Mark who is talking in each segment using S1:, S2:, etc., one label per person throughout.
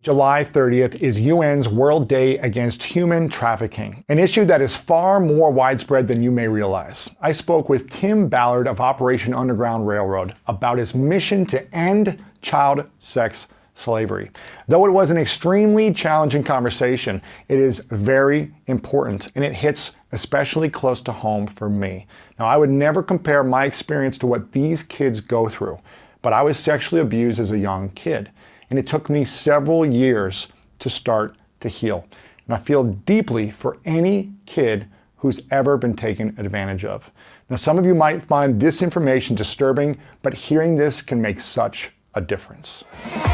S1: July 30th is UN's World Day Against Human Trafficking, an issue that is far more widespread than you may realize. I spoke with Tim Ballard of Operation Underground Railroad about his mission to end child sex slavery. Though it was an extremely challenging conversation, it is very important and it hits especially close to home for me. Now, I would never compare my experience to what these kids go through, but I was sexually abused as a young kid. And it took me several years to start to heal. And I feel deeply for any kid who's ever been taken advantage of. Now, some of you might find this information disturbing, but hearing this can make such a difference.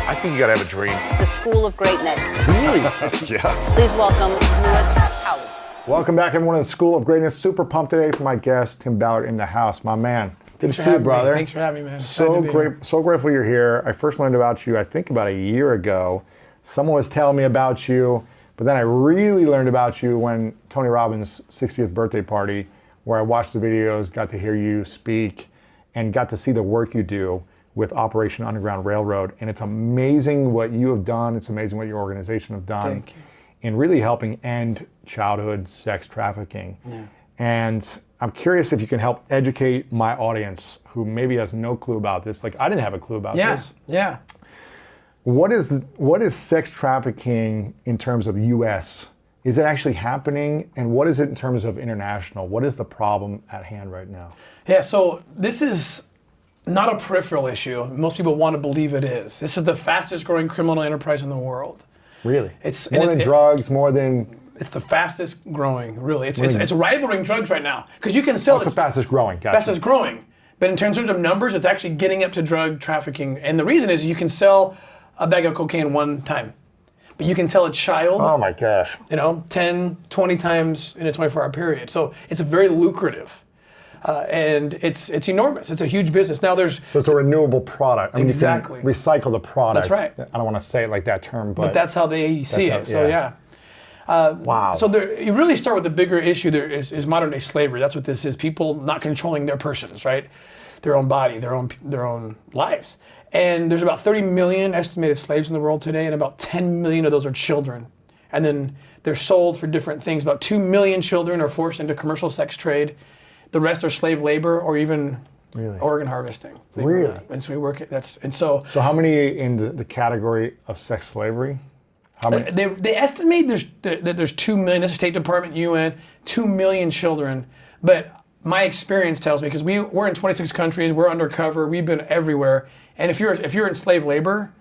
S2: I think you gotta have a dream.
S3: The School of Greatness.
S1: Really?
S2: Yeah.
S3: Please welcome Lewis Howes.
S1: Welcome back, everyone, to the School of Greatness. Super pumped today for my guest, Tim Ballard, in the house. My man. Good to see you, brother.
S4: Thanks for having me, man.
S1: So grateful you're here. I first learned about you, I think, about a year ago. Someone was telling me about you, but then I really learned about you when Tony Robbins' 60th birthday party, where I watched the videos, got to hear you speak, and got to see the work you do with Operation Underground Railroad. And it's amazing what you have done. It's amazing what your organization have done.
S4: Thank you.
S1: In really helping end childhood sex trafficking. Yeah. And I'm curious if you can help educate my audience who maybe has no clue about this. Like, I didn't have a clue about this.
S4: Yeah.
S1: What is sex trafficking in terms of the U.S.? Is it actually happening? And what is it in terms of international? What is the problem at hand right now?
S4: Yeah, so this is not a peripheral issue. Most people want to believe it is. This is the fastest growing criminal enterprise in the world.
S1: Really?
S4: It's
S1: more than drugs, more than...
S4: It's the fastest growing, really. It's rivaling drugs right now. Because you can sell
S1: it's the fastest growing, gotcha.
S4: Fastest growing. But in terms of numbers, it's actually getting up to drug trafficking. And the reason is you can sell a bag of cocaine one time. But you can sell a child,
S1: oh my gosh,
S4: 10, 20 times in a 24-hour period. So it's very lucrative. And it's enormous. It's a huge business. Now
S1: So it's a renewable product. I mean,
S4: exactly.
S1: You can recycle the product.
S4: That's right.
S1: I don't want to say it like that term, but
S4: that's how they see it. So yeah.
S1: Wow.
S4: So you really start with the bigger issue there is modern day slavery. That's what this is. People not controlling their persons, right? Their own body, their own lives. And there's about 30 million estimated slaves in the world today, and about 10 million of those are children. And then they're sold for different things. About 2 million children are forced into commercial sex trade. The rest are slave labor or even organ harvesting.
S1: Really?
S4: And so we work So
S1: how many in the category of sex slavery? How many?
S4: They estimate there's 2 million. This is State Department, UN, 2 million children. But my experience tells me, because we're in 26 countries, we're undercover, we've been everywhere. And if you're in slave labor,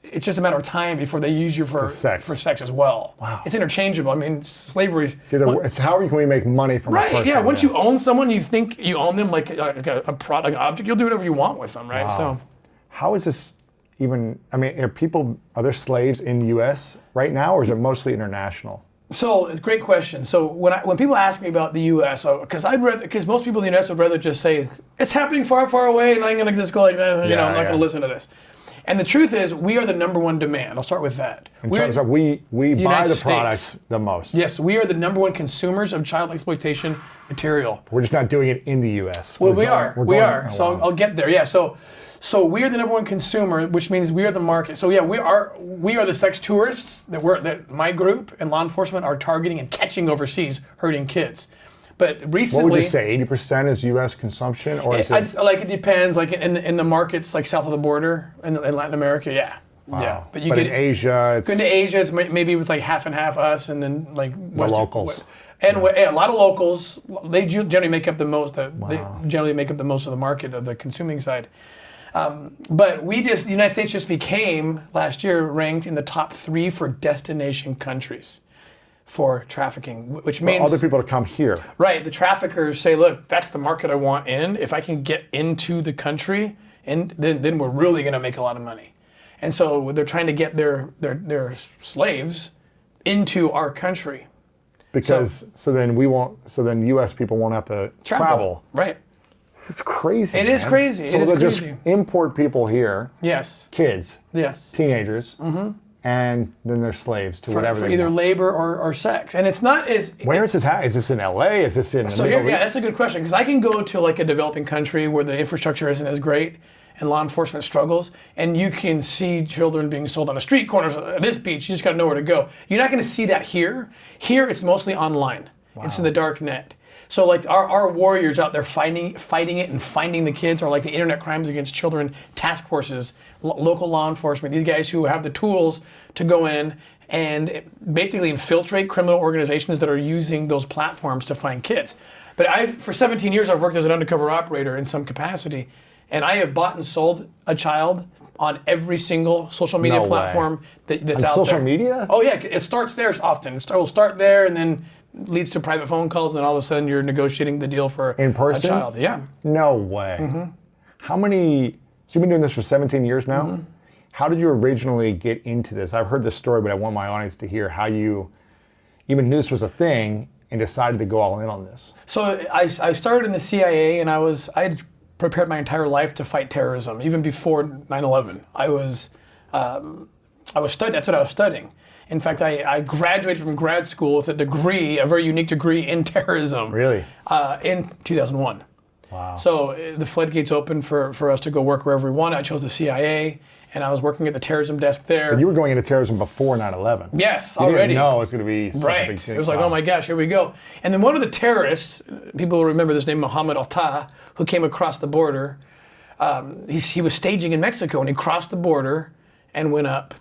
S4: it's just a matter of time before they use you for sex as well. Wow. It's interchangeable. I mean, slavery.
S1: It's how can we make money from a person?
S4: Yeah. Once you own someone, you think you own them like a product, an object. You'll do whatever you want with them, right?
S1: Wow.
S4: So,
S1: how is this even? I mean, are there slaves in the U.S. right now, or is it mostly international?
S4: So it's a great question. So when people ask me about the U.S., because most people in the U.S. would rather just say it's happening far, far away, and I'm going to just go like that. I'm not going to listen to this. And the truth is, we are the number one demand. I'll start with that.
S1: In terms of we buy the product
S4: States.
S1: the most.
S4: Yes, we are the number one consumers of child exploitation material.
S1: We're just not doing it in the U.S.
S4: Well, we are. So I'll get there. Yeah. So we are the number one consumer, which means we are the market. So yeah, we are the sex tourists that my group and law enforcement are targeting and catching overseas, hurting kids. But recently,
S1: what would you say? 80% is U.S. consumption, or is it?
S4: It depends. Like in the markets, like south of the border in Latin America, yeah.
S1: Wow.
S4: Yeah.
S1: But in Asia,
S4: it's maybe with like half and half us, and then like
S1: the locals.
S4: And a lot of locals, they generally make up the most. They generally make up the most of the market of the consuming side. But the United States just became last year ranked in the top 3 for destination countries for trafficking, which means
S1: other people to come here.
S4: Right, the traffickers say, look, that's the market I want in. If I can get into the country, and then we're really going to make a lot of money. And so they're trying to get their slaves into our country.
S1: Because so then U.S. people won't have to travel.
S4: Right.
S1: This is crazy.
S4: It is crazy.
S1: So they'll just import people here.
S4: Yes.
S1: Kids.
S4: Yes.
S1: Teenagers. Mm-hmm. And then they're slaves to whatever they
S4: either
S1: want.
S4: labor or sex. And it's not as...
S1: Where is this happening? Is this in LA? Is this in the Middle East?
S4: Yeah, that's a good question, because I can go to like a developing country where the infrastructure isn't as great, and law enforcement struggles, and you can see children being sold on the street corners at this beach. You just got to know where to go. You're not going to see that here. Here, it's mostly online. Wow. It's in the dark net. So like our warriors out there fighting it and finding the kids, or like the Internet Crimes Against Children task forces, local law enforcement, these guys who have the tools to go in and basically infiltrate criminal organizations that are using those platforms to find kids. But for 17 years, I've worked as an undercover operator in some capacity, and I have bought and sold a child on every single social media platform that's out there.
S1: Social media?
S4: Oh yeah, it starts there often. We'll start there, and then leads to private phone calls, and then all of a sudden you're negotiating the deal for
S1: in person?
S4: A child. Yeah.
S1: No way. Mm-hmm. How many? So you've been doing this for 17 years now. Mm-hmm. How did you originally get into this? I've heard this story, but I want my audience to hear how you even knew this was a thing and decided to go all in on this.
S4: So I started in the CIA, and I had prepared my entire life to fight terrorism, even before 9/11. I was studying. That's what I was studying. In fact, I graduated from grad school with a degree, a very unique degree in terrorism.
S1: Really?
S4: In 2001.
S1: Wow.
S4: So the floodgates opened for us to go work wherever we wanted. I chose the CIA, and I was working at the terrorism desk there.
S1: And you were going into terrorism before 9/11.
S4: Yes,
S1: you
S4: already.
S1: Didn't know it was going to be such a big thing.
S4: It was like, oh my gosh, here we go. And then one of the terrorists, people will remember this name, Mohammed Al-Tah, who came across the border. He was staging in Mexico, and he crossed the border and went up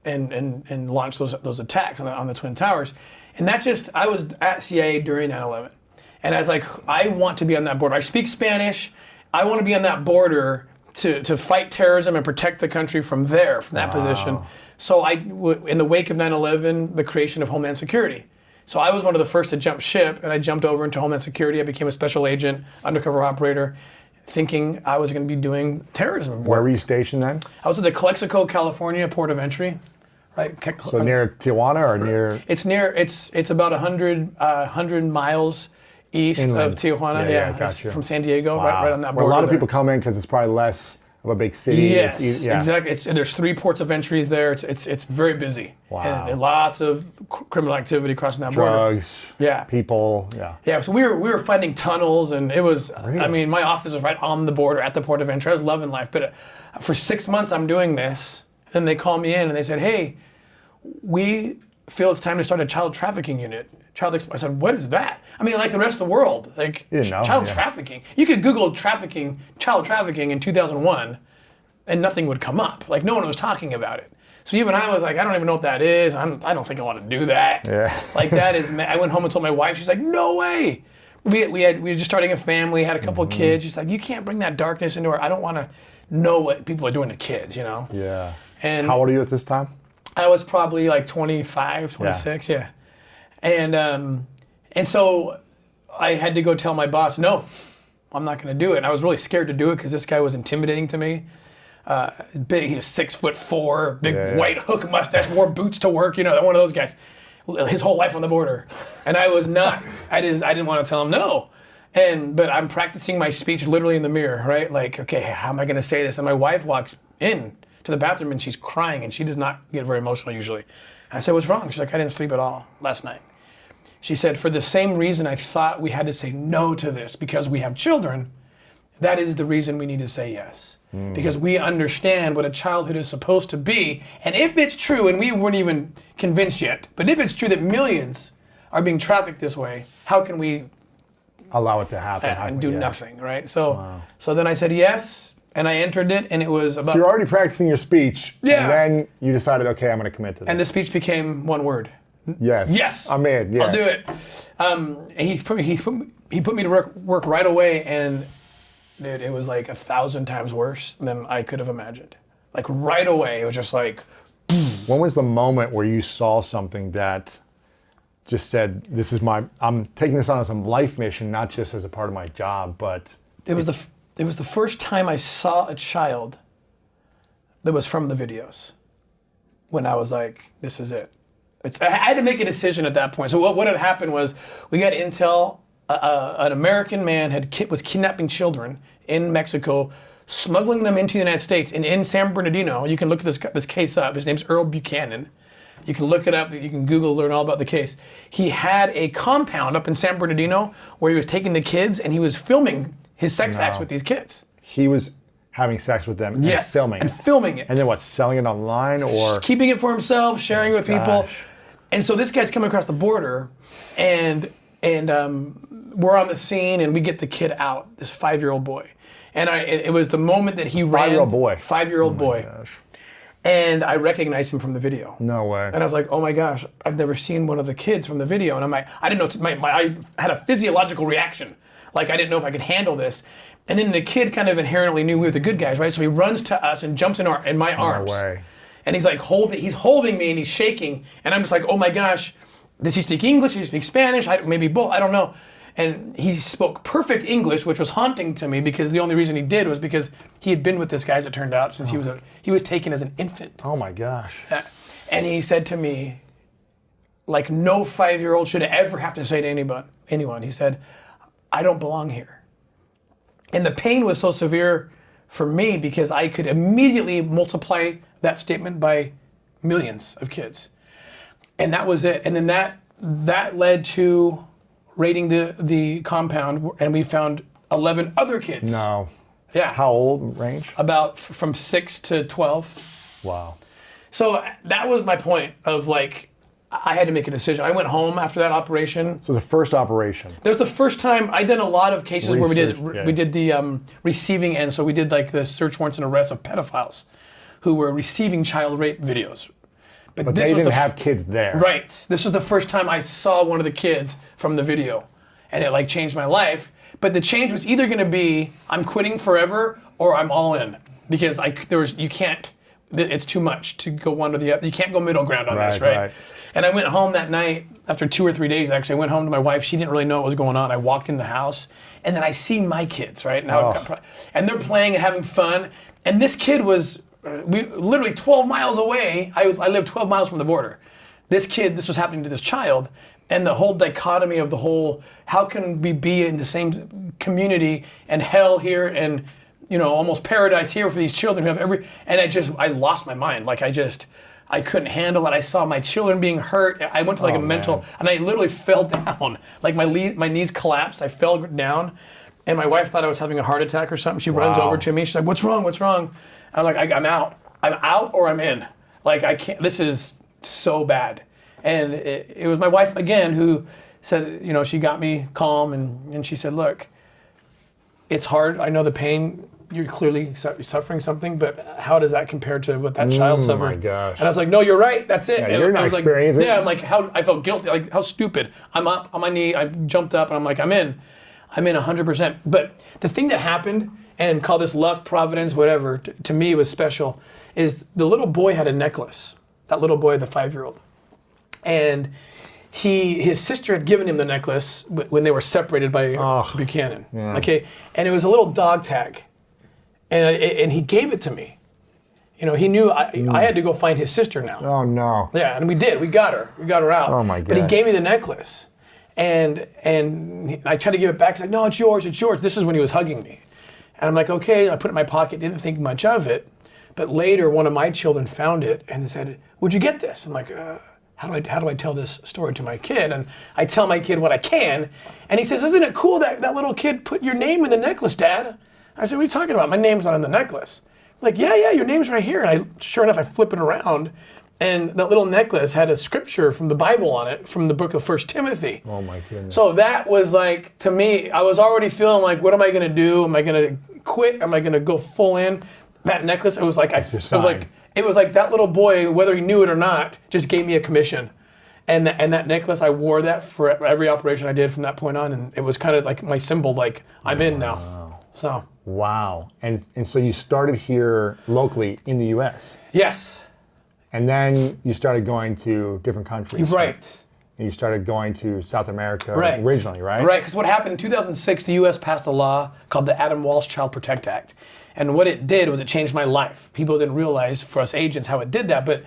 S4: and launched those attacks on the Twin Towers. And I was at CIA during 9/11. And I was like, I want to be on that border. I speak Spanish. I want to be on that border to fight terrorism and protect the country from that position. So in the wake of 9/11, the creation of Homeland Security. So I was one of the first to jump ship, and I jumped over into Homeland Security. I became a special agent, undercover operator, thinking I was going to be doing terrorism work.
S1: Where were you stationed then?
S4: I was at the Calexico, California port of entry. Right.
S1: So near Tijuana or near?
S4: It's about 100 miles east
S1: inland
S4: of Tijuana.
S1: Yeah, gotcha.
S4: From San Diego,
S1: wow.
S4: right on that border.
S1: Where a lot of
S4: there.
S1: people come in because it's probably less of a big city.
S4: Yes,
S1: yeah.
S4: exactly. There's 3 ports of entries there. It's very busy.
S1: Wow.
S4: And lots of criminal activity crossing that border.
S1: Drugs.
S4: Yeah.
S1: People. Yeah.
S4: Yeah. So we were finding tunnels, and it was.
S1: Really?
S4: I mean, my office was right on the border at the port of entry. I was loving life, but for 6 months I'm doing this. Then they called me in and they said, "Hey, we feel it's time to start a child trafficking unit." I said, "What is that?" I mean, like the rest of the world, like child trafficking. You could Google child trafficking in 2001, and nothing would come up. Like no one was talking about it. So even I was like, I don't even know what that is. I don't think I want to do that.
S1: Yeah.
S4: Like that is. I went home and told my wife. She's like, "No way." We were just starting a family, had a couple of kids. She's like, "You can't bring that darkness into our. I don't want to know what people are doing to kids, you know."
S1: Yeah.
S4: And
S1: how old are you at this time?
S4: I was probably like 25, 26, yeah. And so I had to go tell my boss, no, I'm not going to do it. And I was really scared to do it because this guy was intimidating to me. Big, he was 6'4", big white hook mustache, wore boots to work, one of those guys. His whole life on the border. And I was not, I didn't want to tell him no. But I'm practicing my speech literally in the mirror, right? Like, okay, how am I going to say this? And my wife walks in to the bathroom and she's crying, and she does not get very emotional usually. And I said, "What's wrong?" She's like, "I didn't sleep at all last night." She said, "For the same reason I thought we had to say no to this because we have children, that is the reason we need to say yes. Because we understand what a childhood is supposed to be. And if it's true, and we weren't even convinced yet, but if it's true that millions are being trafficked this way, how can we
S1: allow it to happen
S4: and do nothing, right?" So then I said yes. And I entered it, and it was about...
S1: So you're already practicing your speech, and then you decided, okay, I'm going to commit to this.
S4: And the speech became one word.
S1: Yes.
S4: Yes.
S1: I'm in, yeah.
S4: I'll do it. And he put me to work right away, and dude, it was like 1,000 times worse than I could have imagined. Like right away, it was just like...
S1: When was the moment where you saw something that just said, I'm taking this on as a life mission, not just as a part of my job, but...
S4: It was the first time I saw a child that was from the videos, when I was like, this is it. I had to make a decision at that point. So what had happened was we got intel, an American man was kidnapping children in Mexico, smuggling them into the United States. And in San Bernardino, you can look at this case up. His name's Earl Buchanan. You can look it up. You can Google, learn all about the case. He had a compound up in San Bernardino where he was taking the kids and he was filming his sex acts with these kids.
S1: having sex with them
S4: Yes,
S1: and filming
S4: and
S1: it.
S4: filming it.
S1: And then what, selling it online or?
S4: Keeping it for himself, sharing with people.
S1: Gosh.
S4: And so this guy's coming across the border, and we're on the scene, and we get the kid out, this 5-year-old boy. And it was the moment that he ran.
S1: 5-year-old boy.
S4: 5-year-old boy.
S1: Gosh.
S4: And I recognized him from the video.
S1: No way.
S4: And I was like, oh my gosh, I've never seen one of the kids from the video. And I'm like, I didn't know, I had a physiological reaction. Like, I didn't know if I could handle this. And then the kid kind of inherently knew we were the good guys, right? So he runs to us and jumps in my arms.
S1: No way.
S4: And he's like, he's holding me and he's shaking. And I'm just like, oh my gosh, does he speak English? Does he speak Spanish? Maybe both, I don't know. And he spoke perfect English, which was haunting to me because the only reason he did was because he had been with this guy, as it turned out, since he was taken as an infant.
S1: Oh my gosh.
S4: And he said to me, like no 5-year-old should ever have to say to anyone, he said, I don't belong here. And the pain was so severe for me because I could immediately multiply that statement by millions of kids. And that was it. And then that led to raiding the compound, and we found 11 other kids.
S1: No.
S4: Yeah.
S1: How old range?
S4: About from 6 to 12.
S1: Wow.
S4: So that was my point of like, I had to make a decision. I went home after that operation.
S1: So the first operation.
S4: That was the first time I'd done a lot of cases where
S1: Research,
S4: we did the receiving end. So we did like the search warrants and arrests of pedophiles who were receiving child rape videos.
S1: But they didn't have kids there.
S4: Right. This was the first time I saw one of the kids from the video, and it like changed my life. But the change was either going to be I'm quitting forever or I'm all in, because you can't. It's too much to go one or the other. You can't go middle ground on this, right? And I went home that night after 2 or 3 days. Actually, I went home to my wife. She didn't really know what was going on. I walked in the house, and then I see my kids, right? Now, and they're playing and having fun. And this kid was literally 12 miles away. I live 12 miles from the border. This was happening to this child, and the whole dichotomy of the whole, how can we be in the same community and hell here and almost paradise here for these children who have I lost my mind. Like I couldn't handle it. I saw my children being hurt. I went to like a mental, and I literally fell down. Like my knees collapsed. I fell down, and my wife thought I was having a heart attack or something. She runs over to me. She's like, "What's wrong? What's wrong?" I'm like, "I'm out. I'm out or I'm in. Like I can't. This is so bad." And it was my wife again who said, she got me calm and she said, "Look, it's hard. I know the pain. You're clearly suffering something, but how does that compare to what that child suffered?"
S1: Oh my gosh.
S4: And I was like, "No, you're right. That's it."
S1: Yeah, you're not experiencing it.
S4: Yeah, I'm like, I felt guilty. Like, how stupid. I'm up on my knee. I jumped up, and I'm like, I'm in 100%. But the thing that happened, and call this luck, providence, whatever, to me was special, is the little boy had a necklace. That little boy, the 5-year-old, and his sister had given him the necklace when they were separated by Buchanan.
S1: Yeah.
S4: Okay, and it was a little dog tag. And he gave it to me. He knew I had to go find his sister now.
S1: Oh no.
S4: Yeah, and we did. We got her. We got her out.
S1: Oh my
S4: But he
S1: gosh.
S4: gave me the necklace, and I tried to give it back. He's like, "No, it's yours. It's yours." This is when he was hugging me, and I'm like, "Okay." I put it in my pocket. Didn't think much of it, but later one of my children found it and said, "Would you get this?" I'm like, How do I tell this story to my kid? And I tell my kid what I can, and he says, "Isn't it cool that little kid put your name in the necklace, Dad?" I said, "What are you talking about? My name's not on the necklace." Like, yeah, your name's right here. And sure enough, I flip it around, and that little necklace had a scripture from the Bible on it, from the book of 1 Timothy.
S1: Oh my goodness.
S4: So that was like, to me, I was already feeling like, what am I going to do? Am I going to quit? Am I going to go full in? That necklace, it was like, it was like that little boy, whether he knew it or not, just gave me a commission. And that necklace, I wore that for every operation I did from that point on, and it was kind of like my symbol, like I'm in now. So.
S1: Wow. And so you started here locally in the U.S.
S4: Yes.
S1: And then you started going to different countries.
S4: Right.
S1: And you started going to South America
S4: Right.
S1: originally, right?
S4: Right, because what happened in 2006, the U.S. passed a law called the Adam Walsh Child Protect Act. And what it did was it changed my life. People didn't realize, for us agents, how it did that, but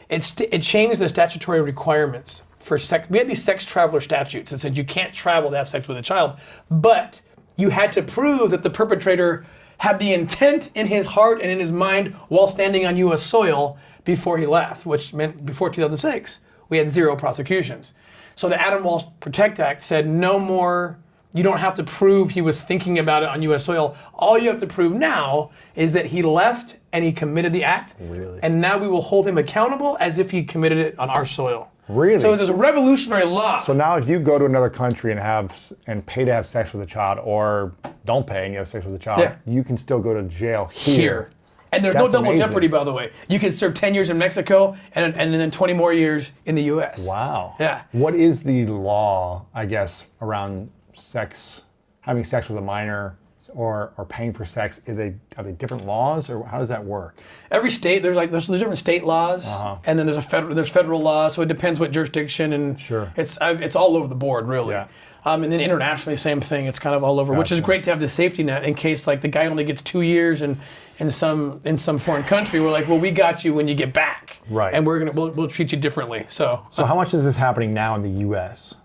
S4: it changed the statutory requirements for sex. We had these sex traveler statutes that said you can't travel to have sex with a child, but you had to prove that the perpetrator had the intent in his heart and in his mind while standing on U.S. soil before he left, which meant before 2006, we had 0 prosecutions. So the Adam Walsh Protect Act said no more You don't have to prove he was thinking about it on U.S. soil. All you have to prove now is that he left and he committed the act.
S1: Really?
S4: And now we will hold him accountable as if he committed it on our soil.
S1: Really?
S4: So it's this revolutionary law.
S1: So now if you go to another country and pay to have sex with a child, or don't pay and you have sex with a child,
S4: Yeah.
S1: you can still go to jail here.
S4: And there's
S1: That's
S4: no double
S1: amazing.
S4: jeopardy, by the way. You can serve 10 years in Mexico and then 20 more years in the U.S.
S1: Wow.
S4: Yeah.
S1: What is the law, I guess, around sex, having sex with a minor or paying for sex? Are they different laws, or how does that work?
S4: Every state, there's different state laws, and then there's federal law, so it depends what jurisdiction, and
S1: Sure.
S4: it's all over the board, really.
S1: Yeah.
S4: And then internationally, same thing. It's kind of all over, which is
S1: Gotcha.
S4: great to have the safety net in case like the guy only gets 2 years and in some foreign country. We're like, well, we got you when you get back,
S1: Right.
S4: And we'll treat you differently. So
S1: how much is this happening now in the U.S.?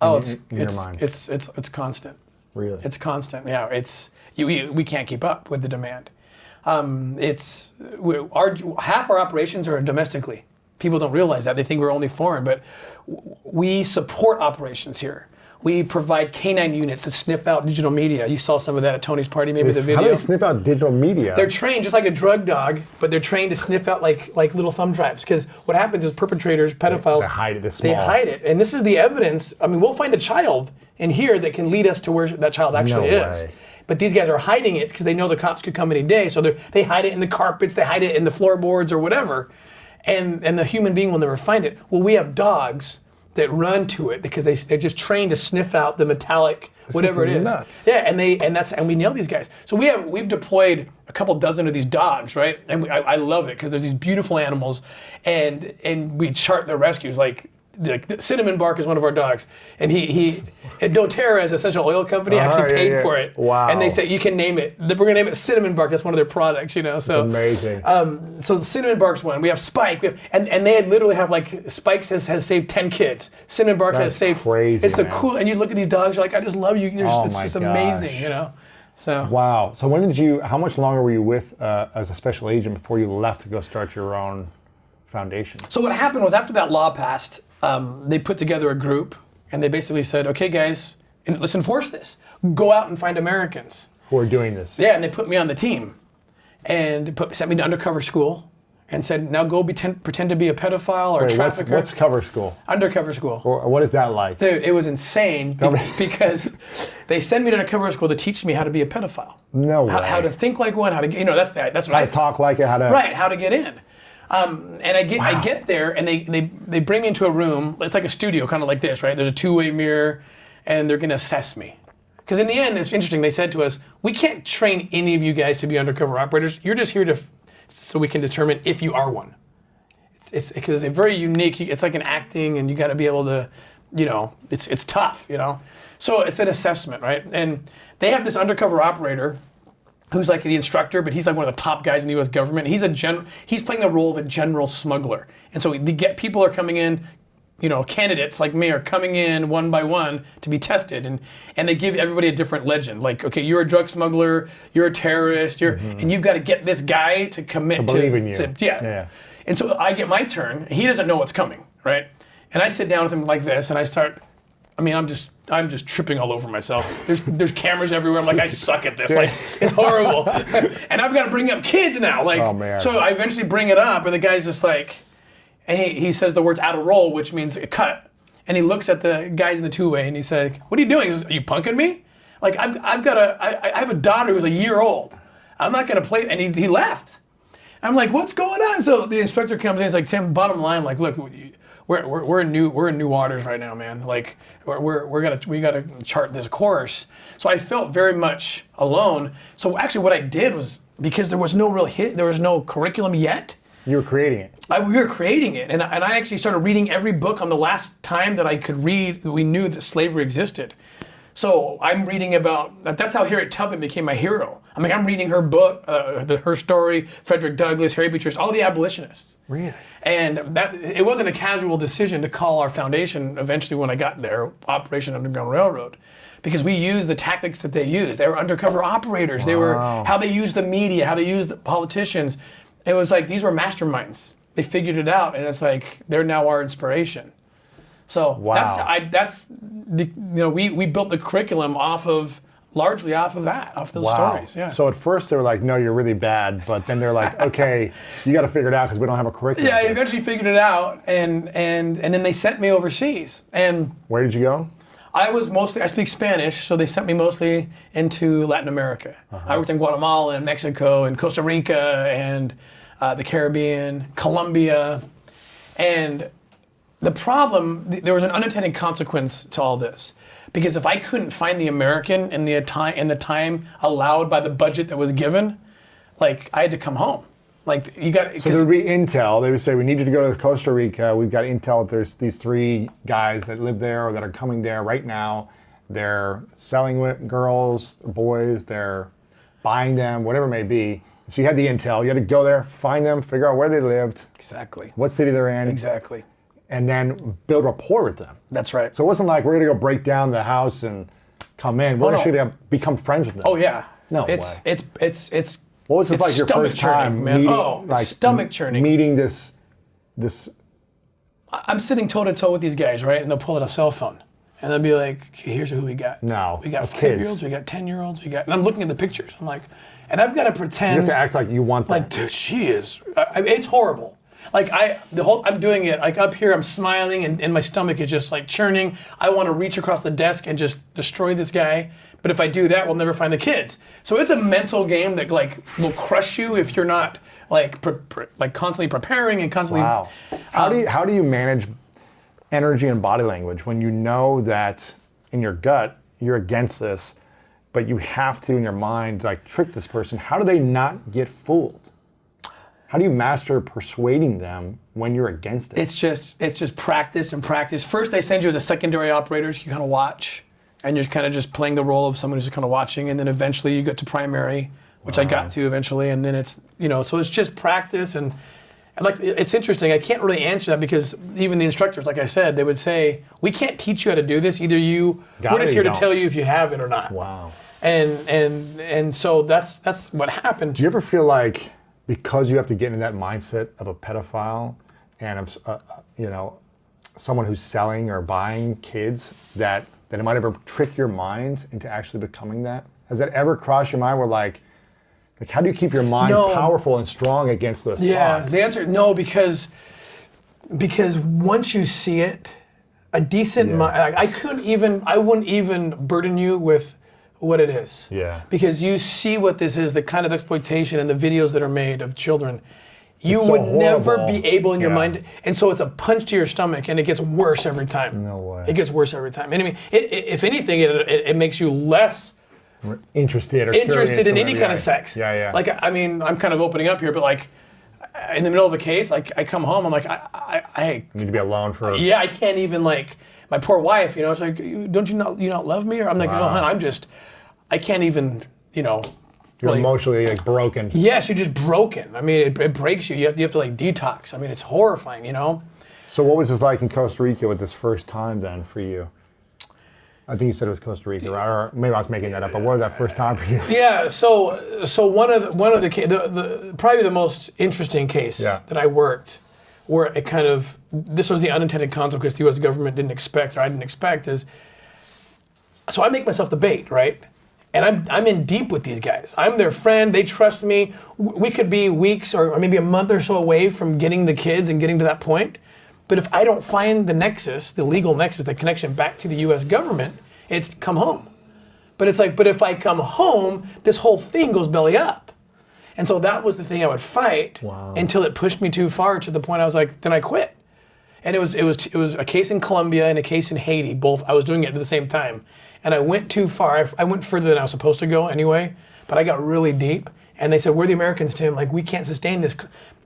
S4: it's
S1: in your mind?
S4: it's constant.
S1: Really?
S4: It's constant. Yeah, we can't keep up with the demand. Half our operations are domestically. People don't realize that. They think we're only foreign, but we support operations here. We provide canine units that sniff out digital media. You saw some of that at Tony's party, maybe the video.
S1: How do they sniff out digital media?
S4: They're trained just like a drug dog, but they're trained to sniff out like little thumb drives. Because what happens is perpetrators, pedophiles,
S1: They hide it this
S4: They
S1: small.
S4: hide it, and this is the evidence. I mean, we'll find a child in here that can lead us to where that child actually
S1: No
S4: is.
S1: way.
S4: But these guys are hiding it because they know the cops could come any day. So they hide it in the carpets, they hide it in the floorboards or whatever, and the human being will never find it. Well, we have dogs that run to it because they're just trained to sniff out the metallic, whatever it is.
S1: Nuts.
S4: Yeah, and we nail these guys. So we've deployed a couple dozen of these dogs, right? And I love it because there's these beautiful animals, and we chart their rescues. Like the Cinnamon Bark is one of our dogs, and and doTERRA is an essential oil company actually paid for it.
S1: Wow.
S4: And they say you can name it. We're gonna name it Cinnamon Bark. That's one of their products, So
S1: It's amazing.
S4: so Cinnamon Bark's one. We have Spike. And they literally have like Spike has saved 10 kids. Cinnamon Bark has
S1: That's
S4: saved.
S1: crazy,
S4: It's the
S1: man.
S4: cool. And you look at these dogs, you're like, I just love you.
S1: Oh
S4: It's
S1: my
S4: just
S1: gosh.
S4: amazing, So
S1: Wow. So how much longer were you with as a special agent before you left to go start your own foundation?
S4: So what happened was after that law passed, they put together a group and they basically said, okay, guys, and let's enforce this. Go out and find Americans.
S1: Who are doing this?
S4: Yeah, and they put me on the team and sent me to undercover school and said, now go pretend to be a pedophile or a
S1: Wait,
S4: trafficker.
S1: what's cover school?
S4: Undercover school.
S1: Or what is that like?
S4: Dude, it was insane
S1: Tell me.
S4: because they sent me to undercover school to teach me how to be a pedophile.
S1: No way.
S4: How to think like one, how to get, that's what I
S1: How to talk like it, how to...
S4: Right, how to get in. And I get there, and they bring me into a room. It's like a studio, kind of like this, right? There's a two-way mirror, and they're going to assess me. Because in the end, it's interesting. They said to us, "We can't train any of you guys to be undercover operators. You're just here so we can determine if you are one." It's because it's very unique. It's like an acting, and you got to be able to, it's tough, So it's an assessment, right? And they have this undercover operator who's like the instructor, but he's like one of the top guys in the U.S. government. He's playing the role of a general smuggler. And so people are coming in, candidates like me are coming in one by one to be tested, and they give everybody a different legend. Like, okay, you're a drug smuggler, you're a terrorist, and you've got to get this guy to commit
S1: To believe in you.
S4: Yeah. And so I get my turn. He doesn't know what's coming, right? And I sit down with him like this, and I start. I'm just tripping all over myself. There's cameras everywhere. I'm like, I suck at this. Like, it's horrible. And I've got to bring up kids now. Like,
S1: Oh, man.
S4: So I eventually bring it up, and the guy's just like, and he says the words "out of roll," which means a cut. And he looks at the guys in the two-way, and he says, "What are you doing?" He says, "Are you punking me? Like, I have a daughter who's a year old. I'm not gonna play." And he left. I'm like, "What's going on?" So the instructor comes in. He's like, "Tim, bottom line, like, look, we're in new waters right now, man. Like, we gotta chart this course." So I felt very much alone. So actually, what I did was, because there was no there was no curriculum yet.
S1: You were creating it.
S4: We were creating it, and I actually started reading every book on the last time that I could read. We knew that slavery existed. So I'm reading about, that's how Harriet Tubman became my hero. I'm reading her book, her story, Frederick Douglass, Harry Beecher, all the abolitionists.
S1: Really?
S4: And it wasn't a casual decision to call our foundation eventually when I got there, Operation Underground Railroad, because we used the tactics that they used. They were undercover operators. They were how they used the media, how they used the politicians. It was like these were masterminds. They figured it out, and it's like they're now our inspiration. So
S1: Wow.
S4: we built the curriculum largely off of those stories. Yeah.
S1: So at first they were like, no, you're really bad. But then they're like, okay, you got to figure it out because we don't have a curriculum.
S4: Yeah, I eventually figured it out, and then they sent me overseas. And
S1: Where did you go?
S4: I speak Spanish, so they sent me mostly into Latin America. I worked in Guatemala and Mexico and Costa Rica and the Caribbean, Colombia. And the problem, there was an unintended consequence to all this. Because if I couldn't find the American in the time allowed by the budget that was given, like I had to come home. Like you got.
S1: So there would be intel. They would say, we need you to go to Costa Rica. We've got intel that there's these 3 guys that live there or that are coming there right now. They're selling girls, boys. They're buying them, whatever it may be. So you had the intel. You had to go there, find them, figure out where they lived.
S4: Exactly.
S1: What city they're in.
S4: Exactly.
S1: And then build rapport with them.
S4: That's right.
S1: So it wasn't like we're going to go break down the house and come in. We're actually going to become friends with them.
S4: Oh yeah.
S1: No
S4: way. It's.
S1: What was this like your first time
S4: man?
S1: meeting,
S4: Stomach churning.
S1: meeting this?
S4: I'm sitting toe to toe with these guys, right? And they'll pull out a cell phone, and they'll be like, okay, "Here's who we got.
S1: No,
S4: we got
S1: of
S4: 5-year-olds, we got 10-year-olds, we got." And I'm looking at the pictures. I'm like, and I've got to pretend.
S1: You have to act like you want them.
S4: Like, dude, she is. It's horrible. Like I'm doing it. Like up here, I'm smiling, and my stomach is just like churning. I want to reach across the desk and just destroy this guy. But if I do that, we'll never find the kids. So it's a mental game that like will crush you if you're not like constantly preparing and constantly.
S1: Wow. How do you manage energy and body language when you know that in your gut you're against this, but you have to in your mind like trick this person? How do they not get fooled? How do you master persuading them when you're against it?
S4: It's just practice and practice. First, they send you as a secondary operator, so you kind of watch, and you're kind of just playing the role of someone who's kind of watching, and then eventually you get to primary, which I got to eventually, and then it's so it's just practice and like it's interesting. I can't really answer that because even the instructors, like I said, they would say we can't teach you how to do this. Either we're just here to tell you if you have it or not.
S1: Wow.
S4: And so that's what happened.
S1: Do you ever feel like because you have to get into that mindset of a pedophile and of someone who's selling or buying kids that it might ever trick your mind into actually becoming that? Has that ever crossed your mind where like how do you keep your mind powerful and strong against those thoughts?
S4: The answer no, because once you see it, a decent mind, I wouldn't even burden you with what it is.
S1: Yeah.
S4: Because you see what this is, the kind of exploitation and the videos that are made of children. You
S1: so
S4: would
S1: horrible.
S4: never be able in your mind, and so it's a punch to your stomach, and it gets worse every time.
S1: No way.
S4: It gets worse every time. And I mean, if anything, it makes you less
S1: interested
S4: in any kind of sex.
S1: Yeah.
S4: Like, I mean, I'm kind of opening up here, but like, in the middle of a case, like, I come home, I'm like, I
S1: need to be alone for.
S4: Yeah, I can't even like my poor wife. It's like, don't you not love me? Or I'm like, no, hon, I can't even,
S1: You're
S4: really,
S1: emotionally like broken.
S4: Yes, you're just broken. I mean, it breaks you. You have to like detox. I mean, it's horrifying,
S1: So what was this like in Costa Rica with this first time then for you? I think you said it was Costa Rica, right? Or maybe I was making that up. But what was that first time for you?
S4: Yeah. So one of the probably the most interesting case that I worked, where it kind of this was the unintended consequence the U.S. government didn't expect or I didn't expect is. So I make myself the bait, right? And I'm in deep with these guys. I'm their friend. They trust me. We could be weeks or maybe a month or so away from getting the kids and getting to that point. But if I don't find the nexus, the legal nexus, the connection back to the U.S. government, it's come home. But it's like, but if I come home, this whole thing goes belly up. And so that was the thing I would fight until it pushed me too far to the point I was like, then I quit. And it was a case in Colombia and a case in Haiti. Both I was doing it at the same time. And I went too far. I went further than I was supposed to go anyway, but I got really deep. And they said, we're the Americans, Tim. Like, we can't sustain this.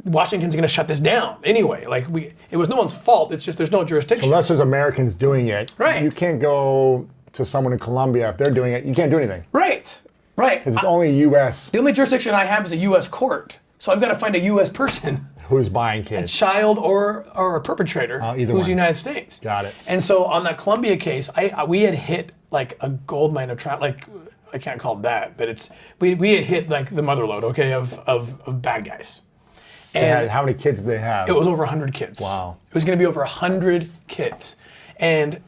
S4: Washington's going to shut this down anyway. Like, it was no one's fault. It's just there's no jurisdiction.
S1: Unless there's Americans doing it.
S4: Right.
S1: You can't go to someone in Colombia. If they're doing it, you can't do anything.
S4: Right.
S1: Because it's only U.S.
S4: The only jurisdiction I have is a U.S. court. So I've got to find a U.S. person.
S1: Who's buying
S4: A
S1: kids.
S4: child or a perpetrator who's the United States.
S1: Got it.
S4: And so on that Colombia case, we had hit like a gold mine of like I can't call it that, but we had hit like the mother lode, of bad guys. And
S1: how many kids did they have?
S4: it was over 100 kids.
S1: Wow.
S4: It was going to be over 100 kids. And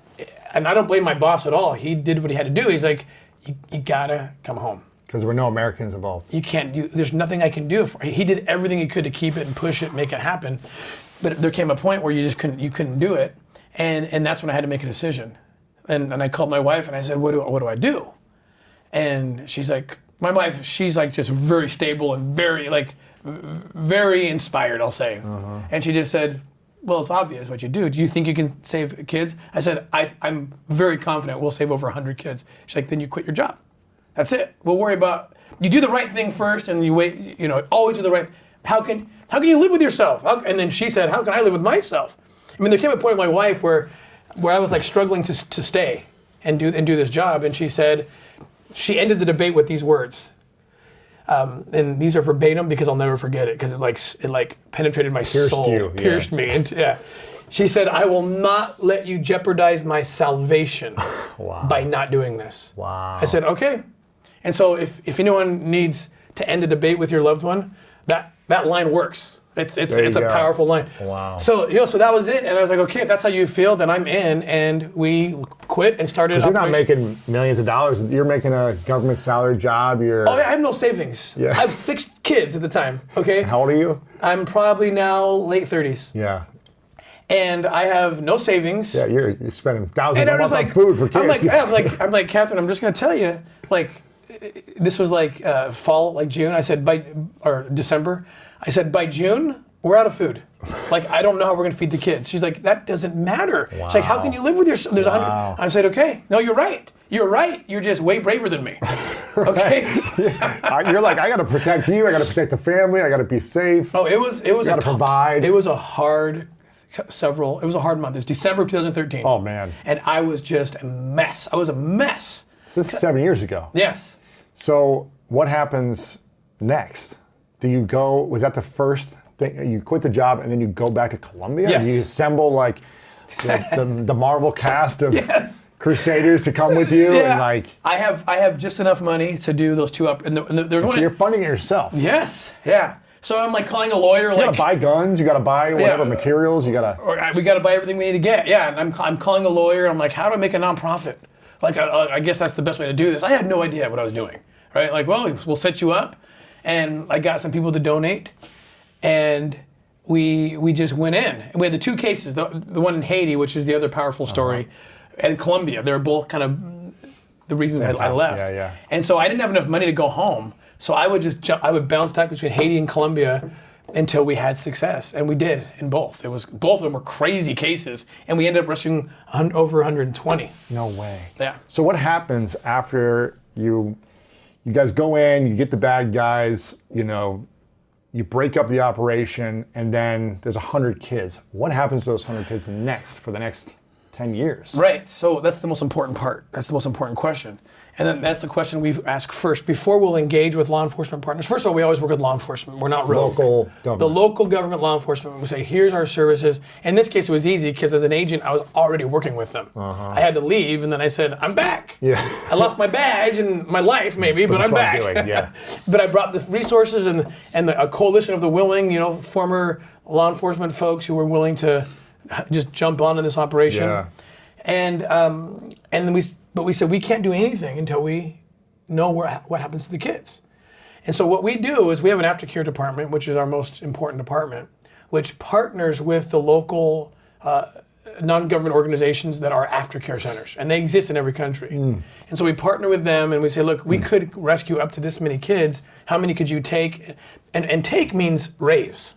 S4: I don't blame my boss at all. He did what he had to do. He's like, you gotta come home.
S1: Because there were no Americans involved.
S4: You can't. There's nothing I can do. He did everything he could to keep it and push it, make it happen. But there came a point where you just couldn't do it, and that's when I had to make a decision. And I called my wife and I said, what do I do? And she's like, my wife, she's like just very stable and very inspired, I'll say. And she just said, well, it's obvious what you do. Do you think you can save kids? I said, I'm very confident we'll save over 100 kids. She's like, then you quit your job. That's it. We'll worry about, you do the right thing first and you wait, always do the right, how can you live with yourself? And then she said, how can I live with myself? I mean, there came a point with my wife where I was like struggling to stay and do this job. And she said, she ended the debate with these words. And these are verbatim because I'll never forget it because it penetrated my soul, pierced me. And yeah, she said, "I will not let you jeopardize my salvation by not doing this."
S1: Wow.
S4: I said, "Okay." And so if anyone needs to end a debate with your loved one, that line works. It's a powerful line.
S1: Wow.
S4: So so that was it, and I was like, okay, if that's how you feel, then I'm in, and we quit and started.
S1: You're not making millions of dollars. You're making a government salary job.
S4: Oh yeah, I have no savings. Yeah. I have 6 kids at the time. Okay.
S1: How old are you?
S4: I'm probably now late 30s.
S1: Yeah.
S4: And I have no savings.
S1: Yeah, you're spending thousands of dollars on food for kids.
S4: I'm like, Catherine, I'm just gonna tell you, this was fall, June. I said or December. I said, by June, we're out of food. I don't know how we're going to feed the kids.'s like, that doesn't matter. Wow. She's like, how can you live with yourself? There's 100. I said, okay, no, you're right. You're right. You're just way braver than me. Okay?
S1: You're like, I got to protect you. I got to protect the family. I got to be safe.
S4: Oh, it was
S1: got to provide.
S4: It was a hard month. It was December of 2013.
S1: Oh, man.
S4: And I was just a mess. I was a mess.
S1: So this is 7 years ago.
S4: Yes.
S1: So what happens next? Do you go, was that the first thing, you quit the job and then you go back to Colombia?
S4: Yes.
S1: And you assemble the Marvel cast of Crusaders to come with you?
S4: Yeah.
S1: And
S4: I have just enough money to do those 2 up. And there's one.
S1: So you're funding it yourself?
S4: Yes, yeah. So I'm calling a lawyer.
S1: You gotta buy guns, you gotta buy whatever materials, we
S4: gotta buy everything we need to get. Yeah, and I'm calling a lawyer. I'm like, how do I make a nonprofit? I guess that's the best way to do this. I had no idea what I was doing. Right? We'll set you up. And I got some people to donate, and we just went in. And we had the 2 cases, the one in Haiti, which is the other powerful story, and Colombia. They're both kind of the reasons I left.
S1: Yeah.
S4: And so I didn't have enough money to go home, so I would bounce back between Haiti and Colombia until we had success, and we did in both. Both of them were crazy cases, and we ended up rescuing over 120.
S1: No way.
S4: Yeah.
S1: So what happens after you guys go in, you get the bad guys, you break up the operation, and then there's 100 kids. What happens to those 100 kids next for the next 10 years?
S4: Right, so that's the most important part. That's the most important question. And then that's the question we ask first before we'll engage with law enforcement partners. First of all, we always work with law enforcement. We're not rogue.
S1: Local government.
S4: The local government law enforcement. We say, here's our services. In this case, it was easy because as an agent, I was already working with them. I had to leave, and then I said, I'm back.
S1: Yeah.
S4: I lost my badge and my life, maybe, but I'm back.
S1: Yeah.
S4: But I brought the resources and a coalition of the willing, former law enforcement folks who were willing to just jump on in this operation.
S1: Yeah.
S4: And we said we can't do anything until we know what happens to the kids. And so what we do is we have an aftercare department, which is our most important department, which partners with the local non-government organizations that are aftercare centers, and they exist in every country. And so we partner with them, and we say, look, we could rescue up to this many kids. How many could you take? And take means raise.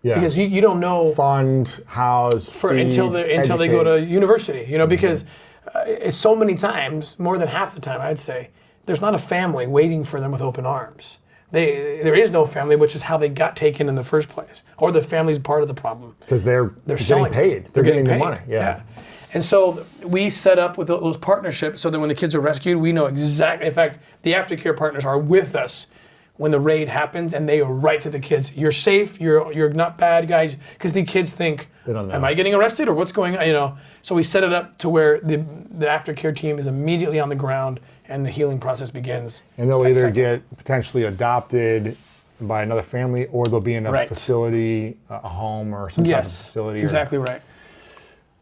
S4: Yeah. Because you don't know
S1: fund, house, feed,
S4: until they go to university, because it's so many times, more than half the time I'd say, there's not a family waiting for them with open arms. There is no family, which is how they got taken in the first place, or the family's part of the problem.
S1: Because they're getting paid. They're getting the money. Yeah.
S4: And so we set up with those partnerships so that when the kids are rescued, we know exactly. In fact, the aftercare partners are with us when the raid happens, and they are right to the kids. You're safe. You're not bad guys, because the kids think, am I getting arrested or what's going on? So we set it up to where the aftercare team is immediately on the ground, and the healing process begins.
S1: And they'll either get potentially adopted by another family, or they'll be in a facility, a home, or some type of facility.
S4: That's exactly right.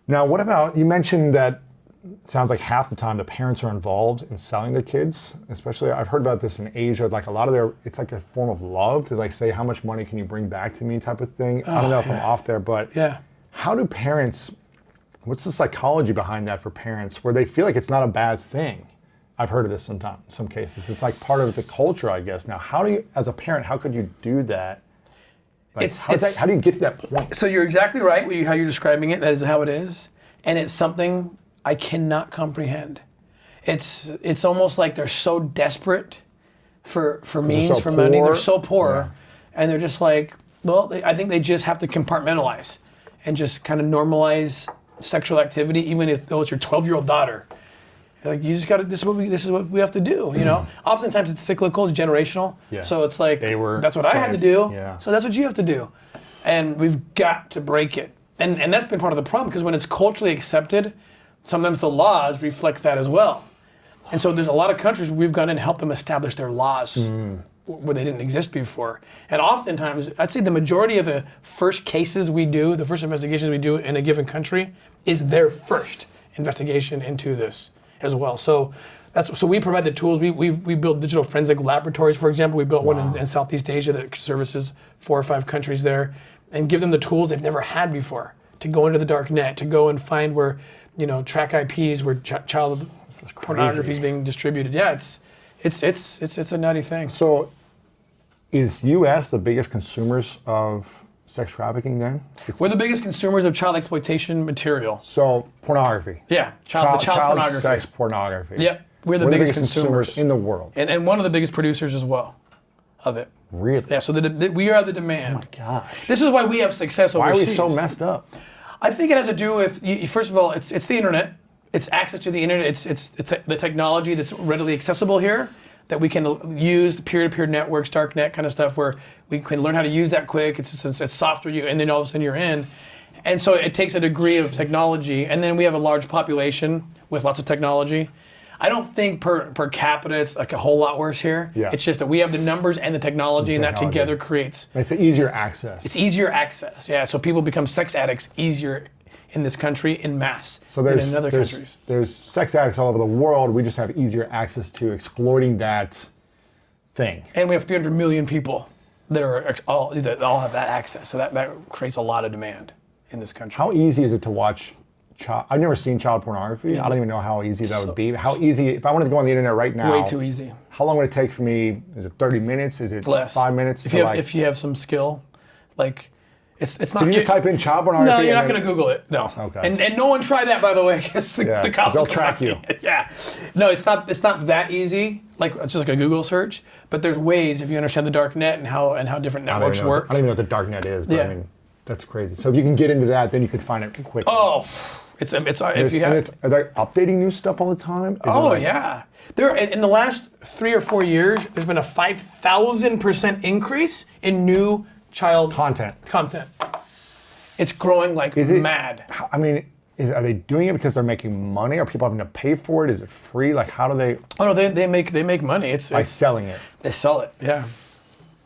S1: Now, what about, you mentioned that it sounds like half the time the parents are involved in selling their kids, especially I've heard about this in Asia, like a lot of it's like a form of love to like say, how much money can you bring back to me type of thing. I don't know if I'm off there, but how do parents, what's the psychology behind that for parents where they feel like it's not a bad thing? I've heard of this sometimes, some cases. It's like part of the culture, I guess. Now, how do you, as a parent, how could you do that? Like, how do you get to that point?
S4: So you're exactly right how you're describing it. That is how it is. And it's something I cannot comprehend. It's almost like they're so desperate for means,
S1: so
S4: for money.
S1: poor.
S4: They're so poor. And they're just like, well, I think they just have to compartmentalize and just kind of normalize sexual activity, even if it's your 12-year-old daughter. Like, you just got to, this is what we have to do, you know? Oftentimes it's cyclical, it's generational. Yeah. So it's like, that's what I had to do, so that's what you have to do. And we've got to break it. And that's been part of the problem, because when it's culturally accepted, sometimes the laws reflect that as well. And so there's a lot of countries where we've gone in and helped them establish their laws where they didn't exist before. And oftentimes, I'd say the majority of the first cases we do, the first investigations we do in a given country, is their first investigation into this as well. So we provide the tools. We build digital forensic laboratories, for example. We built one in Southeast Asia that services 4 or 5 countries there, and give them the tools they've never had before to go into the dark net, to go and find where, track IPs, where child pornography is being distributed. Yeah, it's a nutty thing.
S1: So, is U.S. the biggest consumers of sex trafficking then?
S4: We're the biggest consumers of child exploitation material.
S1: So, pornography.
S4: Yeah, child pornography.
S1: Sex pornography.
S4: Yep, we're the biggest consumers
S1: in the world.
S4: And one of the biggest producers as well of it.
S1: Really?
S4: Yeah, so we are the demand.
S1: Oh my gosh.
S4: This is why we have success overseas.
S1: Why are we so messed up?
S4: I think it has to do with, first of all, it's the internet. It's access to the internet. It's the technology that's readily accessible here, that we can use, peer-to-peer networks, darknet kind of stuff, where we can learn how to use that quick. It's software, and then all of a sudden you're in. And so it takes a degree of technology, and then we have a large population with lots of technology. I don't think per capita it's like a whole lot worse here.
S1: Yeah.
S4: It's just that we have the numbers and the technology, and that together creates...
S1: It's easier access.
S4: It's easier access, yeah. So people become sex addicts easier in this country in mass
S1: than in other countries. There's sex addicts all over the world. We just have easier access to exploiting that thing.
S4: And we have 300 million people that all have that access. So that creates a lot of demand in this country.
S1: How easy is it to watch I've never seen child pornography. I don't even know how easy that would be. How easy, if I wanted to go on the internet right now.
S4: Way too easy.
S1: How long would it take for me? Is it 30 minutes? Is it
S4: less?
S1: 5 minutes?
S4: If you have some skill, like, it's not.
S1: Can you just type in child pornography?
S4: No, you're not going to Google it. No.
S1: Okay.
S4: And no one try that, by the way, because the cops
S1: they'll track you.
S4: Yeah. No, it's not that easy. Like, it's just like a Google search. But there's ways, if you understand the dark net and how different networks work.
S1: I don't even know what the dark net is, but I mean, that's crazy. So if you can get into that, then you can find it quickly.
S4: Oh. Are they
S1: updating new stuff all the time?
S4: Yeah. In the last 3 or 4 years, there's been a 5,000% increase in new child content. It's growing like mad.
S1: I mean, are they doing it because they're making money? Are people having to pay for it? Is it free? Like, how do they?
S4: Oh no, they make money. It's
S1: by selling it.
S4: They sell it. Yeah.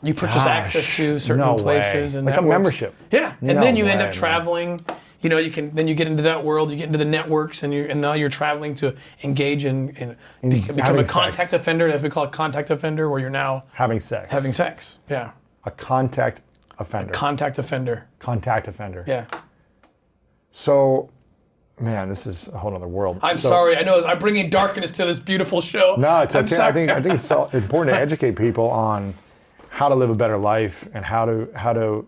S4: You purchase access to certain places and
S1: like networks. A membership.
S4: Yeah, and then you end up traveling. You then you get into that world, you get into the networks, and now you're traveling to engage in become a contact offender, as we call it, contact offender, where you're now
S1: having sex.
S4: Yeah.
S1: A contact offender.
S4: Contact offender. Yeah.
S1: So, man, this is a whole other world.
S4: I'm sorry. I know I'm bringing darkness to this beautiful show.
S1: No, it's okay. I think it's so important to educate people on how to live a better life and how to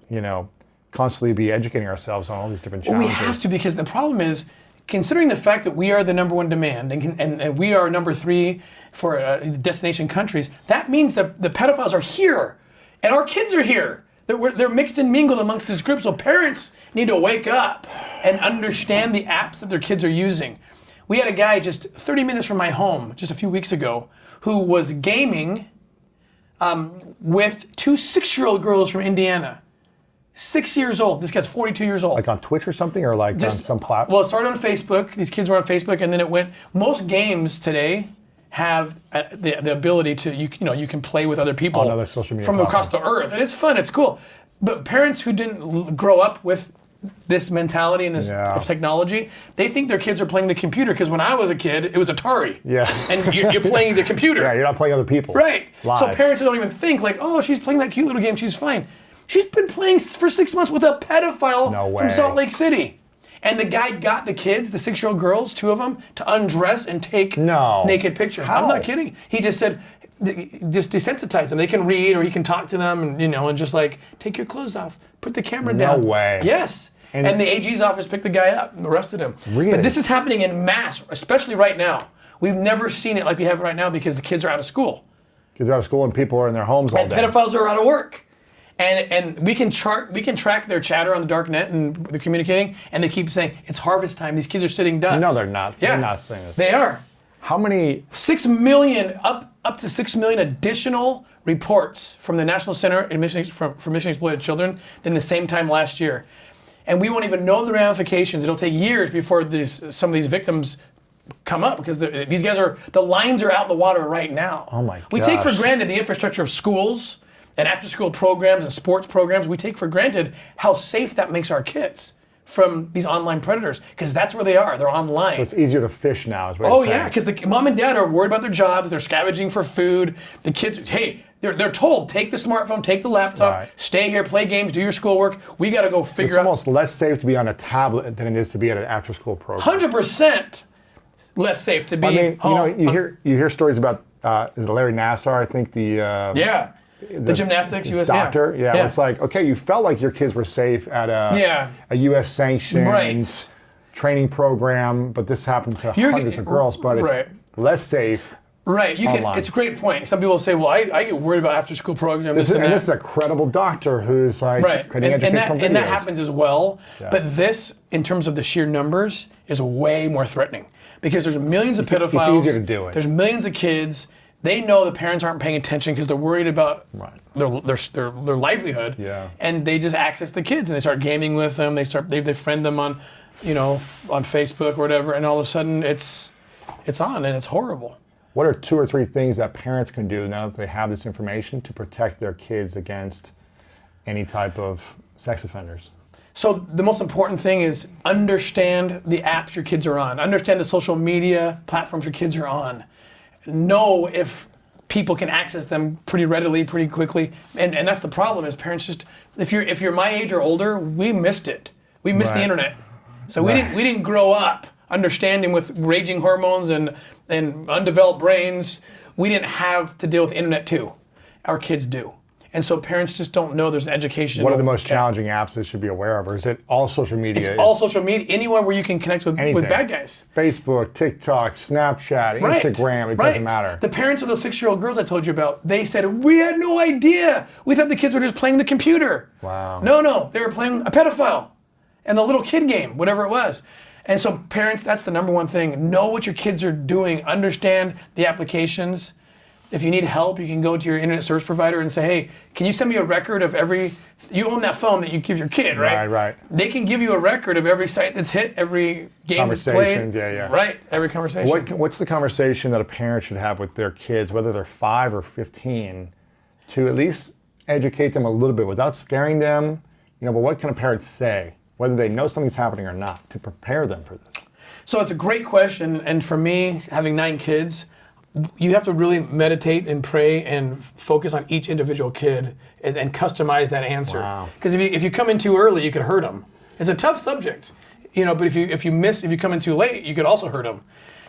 S1: constantly be educating ourselves on all these different challenges.
S4: Well, we have to, because the problem is, considering the fact that we are the #1 demand and we are number 3 for destination countries, that means that the pedophiles are here, and our kids are here. They're mixed and mingled amongst this group, so parents need to wake up and understand the apps that their kids are using. We had a guy just 30 minutes from my home just a few weeks ago who was gaming with 2 6-year-old girls from Indiana. 6 years old. This guy's 42 years old.
S1: Like on Twitch or something, or like on some platform?
S4: Well, it started on Facebook. These kids were on Facebook, and then it went. Most games today have the ability to you can play with other people
S1: on other social media
S4: from across the earth, and it's fun. It's cool. But parents who didn't grow up with this mentality and this of technology, they think their kids are playing the computer. Because when I was a kid, it was Atari.
S1: Yeah.
S4: And you're playing the computer.
S1: Yeah, you're not playing other people.
S4: Right.
S1: Live.
S4: So parents don't even think like, oh, she's playing that cute little game. She's fine. She's been playing for 6 months with a pedophile from Salt Lake City. And the guy got the kids, the 6-year-old girls, 2 of them, to undress and take naked pictures.
S1: How?
S4: I'm not kidding. He just said, just desensitize them. They can read or he can talk to them and, and just like, take your clothes off, put the camera down.
S1: No way.
S4: Yes. And the AG's office picked the guy up and arrested him.
S1: Really?
S4: But this is happening in mass, especially right now. We've never seen it like we have right now because the kids are out of school.
S1: Kids are out of school and people are in their homes all
S4: And
S1: day.
S4: pedophiles are out of work. And we can track their chatter on the dark net and they're communicating and they keep saying, it's harvest time, these kids are sitting ducks.
S1: No, they're not.
S4: Yeah.
S1: They're not saying this.
S4: They are.
S1: How many?
S4: 6 million, up to 6 million additional reports from the National Center for Missing Exploited Children than the same time last year. And we won't even know the ramifications. It'll take years before some of these victims come up because these guys the lines are out in the water right now.
S1: Oh my gosh.
S4: We take for granted the infrastructure of schools and after-school programs and sports programs. We take for granted how safe that makes our kids from these online predators because that's where they are. They're online.
S1: So it's easier to fish now, is what
S4: Oh
S1: you're saying.
S4: yeah, because the mom and dad are worried about their jobs. They're scavenging for food. The kids, hey, they're told, take the smartphone, take the laptop, stay here, play games, do your schoolwork. We got to go figure out.
S1: It's almost less safe to be on a tablet than it is to be at an after-school program.
S4: 100% less safe to be
S1: I mean,
S4: home.
S1: you hear stories about is it Larry Nassar? I think the
S4: gymnastics US
S1: doctor. Yeah, it's like, okay, you felt like your kids were safe at a U.S. sanctioned training program, but this happened to hundreds of girls, but it's less safe.
S4: Right, it's a great point. Some people say, well, I get worried about after-school programs. This
S1: is a credible doctor who's like creating educational videos.
S4: And that happens as well. Yeah. But this, in terms of the sheer numbers, is way more threatening because there's millions of pedophiles.
S1: It's easier to do it.
S4: There's millions of kids. They know the parents aren't paying attention because they're worried about their livelihood. Yeah. And they just access the kids and they start gaming with them. They friend them on, on Facebook or whatever, and all of a sudden it's on and it's horrible.
S1: What are 2 or 3 things that parents can do now that they have this information to protect their kids against any type of sex offenders?
S4: So the most important thing is understand the apps your kids are on. Understand the social media platforms your kids are on. Know if people can access them pretty readily, pretty quickly. And that's the problem is parents just, if you're my age or older, we missed it. We missed the internet. So we didn't grow up understanding with raging hormones and undeveloped brains. We didn't have to deal with the internet too. Our kids do. And so parents just don't know there's an education.
S1: What are the most challenging apps they should be aware of? Or is it all social media?
S4: It's all social media. Anywhere where you can connect with bad guys.
S1: Facebook, TikTok, Snapchat, Instagram, it doesn't matter.
S4: The parents of those 6-year-old girls I told you about, they said, we had no idea. We thought the kids were just playing the computer.
S1: Wow.
S4: No, they were playing a pedophile and the little kid game, whatever it was. And so parents, that's the number one thing. Know what your kids are doing. Understand the applications. If you need help, you can go to your internet service provider and say, hey, can you send me a record of you own that phone that you give your kid, right?
S1: Right.
S4: They can give you a record of every site that's hit, every game that's played. Right, every conversation.
S1: What's the conversation that a parent should have with their kids, whether they're 5 or 15, to at least educate them a little bit without scaring them? But what can a parent say, whether they know something's happening or not, to prepare them for this?
S4: So it's a great question, and for me, having 9 kids, you have to really meditate and pray and focus on each individual kid and customize that answer. Because if you come in too early, you could hurt them. It's a tough subject, but if you come in too late, you could also hurt them.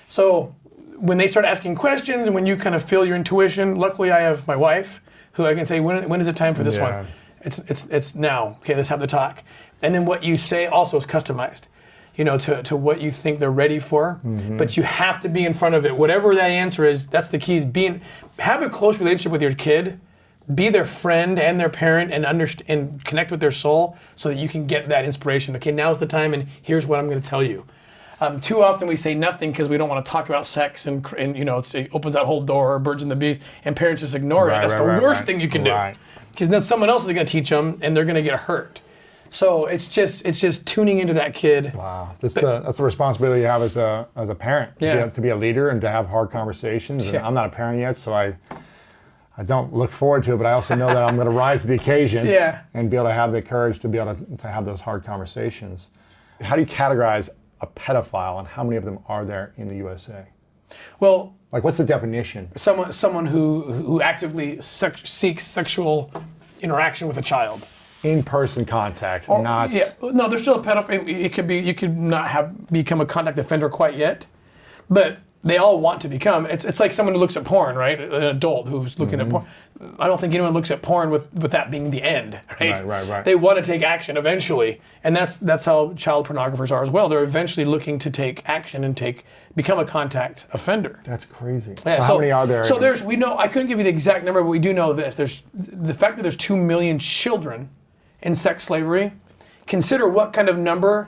S4: So when they start asking questions and when you kind of feel your intuition, luckily I have my wife who I can say, when is it time for this one? It's now. Okay, let's have the talk. And then what you say also is customized. To what you think they're ready for, but you have to be in front of it. Whatever that answer is, that's the key. Is have a close relationship with your kid, be their friend and their parent, and connect with their soul, so that you can get that inspiration. Okay, now's the time, and here's what I'm going to tell you. Too often we say nothing because we don't want to talk about sex, and it opens that whole door, birds and the bees, and parents just ignore it. That's the worst thing you can do, because then someone else is going to teach them, and they're going to get hurt. So it's just tuning into that kid.
S1: Wow, that's the responsibility you have as a parent to be a leader and to have hard conversations. And I'm not a parent yet, so I I don't look forward to it, but I also know that I'm going to rise to the occasion
S4: Yeah.
S1: and be able to have the courage to be able to have those hard conversations. How do you categorize a pedophile, and how many of them are there in the USA?
S4: Well,
S1: Like, what's the definition?
S4: someone who actively seeks sexual interaction with a child.
S1: In-person contact,
S4: Or-
S1: not...
S4: Yeah, no, there's still a pedophile. It could be, you could not have become a contact offender quite yet, but they all want to become. It's like someone who looks at porn, right? An adult who's looking at porn. I don't think anyone looks at porn with that being the end, right?
S1: Right.
S4: They want to take action eventually, and that's how child pornographers are as well. They're eventually looking to take action and become a contact offender.
S1: That's crazy.
S4: Yeah,
S1: so how many are there?
S4: So we know, I couldn't give you the exact number, but we do know this. There's the fact that there's 2 million children in sex slavery. Consider what kind of number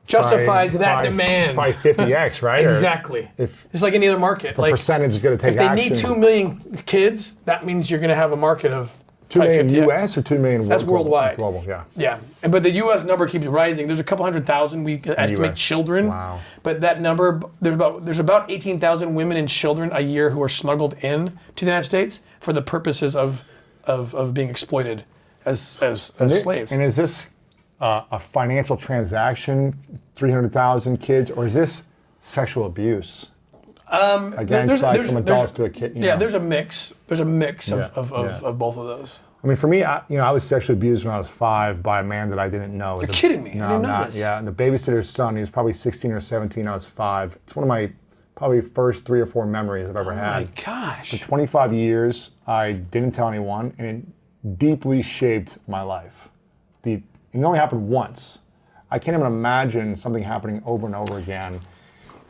S4: justifies that demand.
S1: It's probably 50x, right? Or
S4: Exactly.
S1: if
S4: It's like any other market.
S1: a percentage is going to take
S4: if they
S1: action.
S4: need 2 million kids, that means you're going to have a market of
S1: 2 million
S4: 50X.
S1: US or 2 million
S4: That's
S1: global?
S4: worldwide.
S1: Global, yeah.
S4: Yeah, but the U.S. number keeps rising. There's a couple 100,000 we estimate
S1: US.
S4: children.
S1: Wow.
S4: But that number, there's about 18,000 women and children a year who are smuggled in to the United States for the purposes of being exploited as slaves.
S1: And is this a financial transaction, 300,000 kids, or is this sexual abuse? Against, from adults to a kid.
S4: Yeah, there's a mix. There's a mix
S1: Yeah,
S4: of both of those.
S1: I mean, for me, I was sexually abused when I was 5 by a man that I didn't know.
S4: You're kidding me.
S1: No,
S4: I didn't
S1: I'm
S4: know
S1: not.
S4: this.
S1: Yeah, and the babysitter's son, he was probably 16 or 17, I was 5. It's one of my probably first 3 or 4 memories I've ever
S4: Oh
S1: had.
S4: my gosh.
S1: For 25 years, I didn't tell anyone, and it deeply shaped my life. It only happened once. I can't even imagine something happening over and over again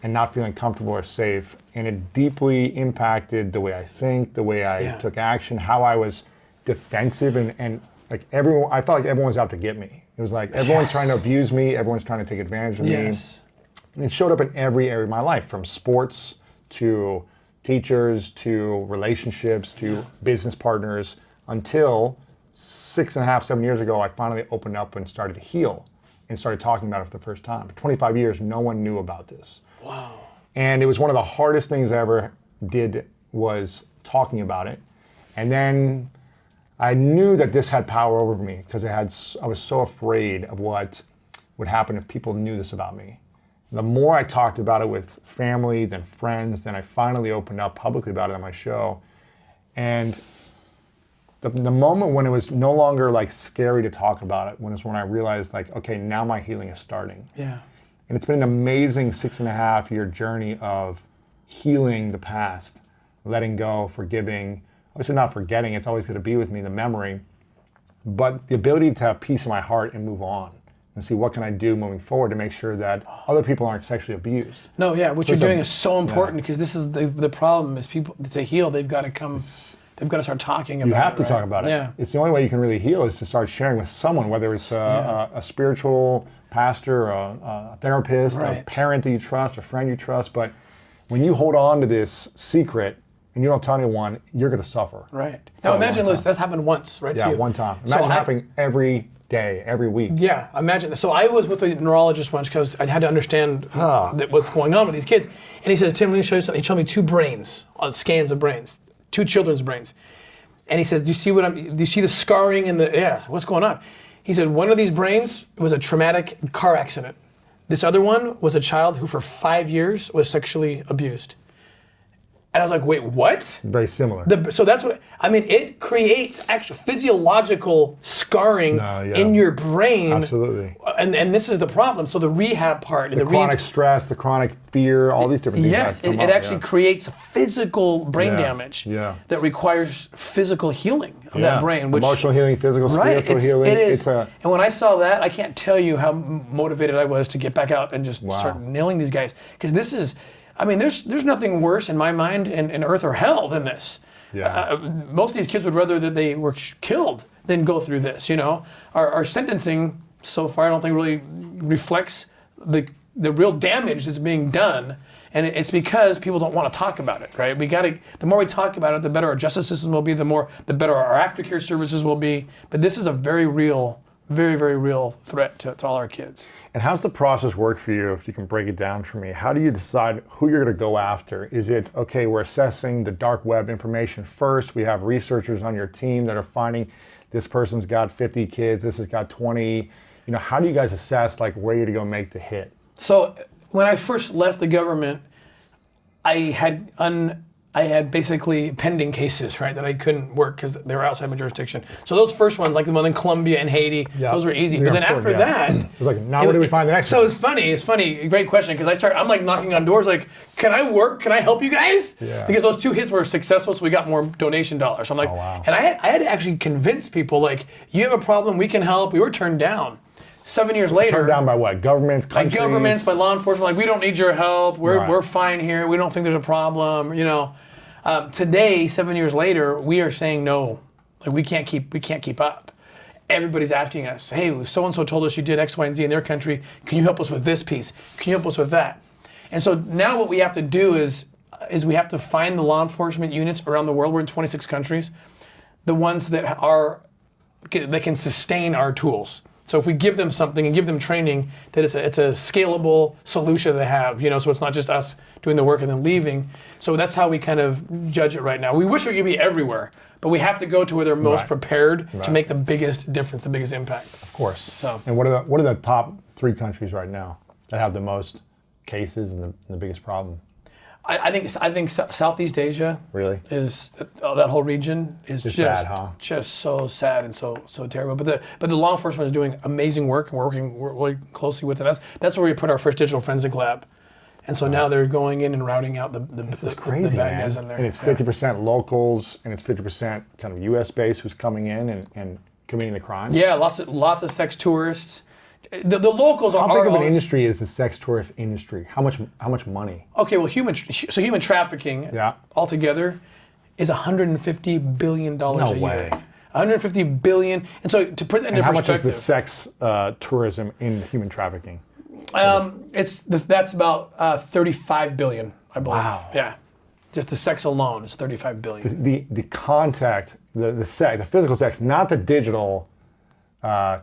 S1: and not feeling comfortable or safe. And it deeply impacted the way I think, the way I took action, how I was defensive, and like everyone, I felt like everyone was out to get me. It was like everyone's trying to abuse me, everyone's trying to take advantage of me. And it showed up in every area of my life, from sports to teachers to relationships to business partners, until 6.5, 7 years ago, I finally opened up and started to heal and started talking about it for the first time. For 25 years, no one knew about this.
S4: Wow.
S1: And it was one of the hardest things I ever did, was talking about it. And then I knew that this had power over me because I was so afraid of what would happen if people knew this about me. The more I talked about it with family, then friends, then I finally opened up publicly about it on my show. And the moment when it was no longer like scary to talk about it, when I realized like, okay, now my healing is starting.
S4: Yeah.
S1: And it's been an amazing 6.5 year journey of healing the past, letting go, forgiving. Obviously not forgetting, it's always going to be with me, the memory, but the ability to have peace in my heart and move on and see what can I do moving forward to make sure that other people aren't sexually abused.
S4: No, yeah, what
S1: So
S4: you're
S1: it's a-
S4: doing is so important, because this is the problem is people, to heal, they've got to start talking about it.
S1: You have to
S4: right?
S1: talk about it.
S4: Yeah.
S1: It's the only way you can really heal, is to start sharing with someone, whether it's a spiritual pastor, a therapist, a
S4: Right.
S1: parent that you trust, a friend you trust. But when you hold on to this secret and you don't tell anyone, you're going to suffer.
S4: Right.
S1: For
S4: Now
S1: a
S4: imagine
S1: long
S4: this,
S1: time.
S4: that's happened once, right?
S1: Yeah,
S4: to you.
S1: one time.
S4: So
S1: Imagine happening every day, every week.
S4: Yeah, imagine. So I was with a neurologist once because I had to understand what's going on with these kids. And he says, Tim, let me show you something. He showed me 2 brains, on scans of brains, 2 children's brains. And he said, do you see the scarring in what's going on? He said, one of these brains was a traumatic car accident. This other one was a child who for 5 years was sexually abused. And I was like, wait, what?
S1: Very similar.
S4: So that's what, I mean, it creates actual physiological scarring in your brain.
S1: Absolutely.
S4: And this is the problem. So the rehab part.
S1: The chronic stress, the chronic fear, all these different things.
S4: Yes,
S1: that come
S4: it
S1: up,
S4: actually creates physical brain damage that requires physical healing of that brain. Which,
S1: emotional healing, physical, spiritual healing.
S4: It is.
S1: And
S4: when I saw that, I can't tell you how motivated I was to get back out and just start nailing these guys. Because this is, I mean, there's nothing worse in my mind in earth or hell than this.
S1: Yeah.
S4: Most of these kids would rather that they were killed than go through this. You know, our sentencing so far, I don't think really reflects the real damage that's being done, and it's because people don't want to talk about it. Right? The more we talk about it, the better our justice system will be. The better our aftercare services will be. But this is a very real very, very real threat to all our kids.
S1: And how's the process work for you, if you can break it down for me? How do you decide who you're going to go after? Is it, okay, we're assessing the dark web information first. We have researchers on your team that are finding this person's got 50 kids, this has got 20. You know, how do you guys assess like where you're to go make the hit?
S4: So when I first left the government, I had basically pending cases, right, that I couldn't work because they were outside my jurisdiction. So those first ones, like the one in Colombia and Haiti, those were easy. But then after that,
S1: it was like, now where do we find the next one?
S4: So it's funny, great question, because I'm like knocking on doors like, can I work? Can I help you guys?
S1: Yeah.
S4: Because those 2 hits were successful, so we got more donation dollars. So I'm like,
S1: oh, wow.
S4: And I had to actually convince people, like, you have a problem, we can help. We were turned down. 7 years later.
S1: Turned down by what? Governments, countries?
S4: By governments, by law enforcement, like, we don't need your help. We're fine here. We don't think there's a problem, you know. Today, 7 years later, we are saying no. Like we can't keep up. Everybody's asking us, hey, so and so told us you did X, Y, and Z in their country. Can you help us with this piece? Can you help us with that? And so now what we have to do is we have to find the law enforcement units around the world. We're in 26 countries, the ones that can sustain our tools. So if we give them something and give them training, that it's a scalable solution they have, you know, so it's not just us doing the work and then leaving. So that's how we kind of judge it right now. We wish we could be everywhere, but we have to go to where they're most prepared to make the biggest difference, the biggest impact.
S1: Of course.
S4: So.
S1: And what are the top 3 countries right now that have the most cases and the biggest problem?
S4: I think Southeast Asia is that whole region is just
S1: sad, huh?
S4: Just so sad and so terrible. But the law enforcement is doing amazing work, and we're working really closely with them. That's where we put our first digital forensic lab, and so now they're going in and routing out the bad guys in there.
S1: And it's 50% locals, and it's 50% kind of U.S. based who's coming in and committing the crimes.
S4: Yeah, lots of sex tourists. The locals are.
S1: How big of an industry is the sex tourist industry? How much money?
S4: Okay, well, human trafficking altogether is $150 billion a year.
S1: No way.
S4: 150 billion, and so to put that into perspective.
S1: How much is the sex tourism in human trafficking?
S4: That's about 35 billion, I believe.
S1: Wow.
S4: Yeah, just the sex alone is 35 billion.
S1: The contact, the sex, the physical sex, not the digital.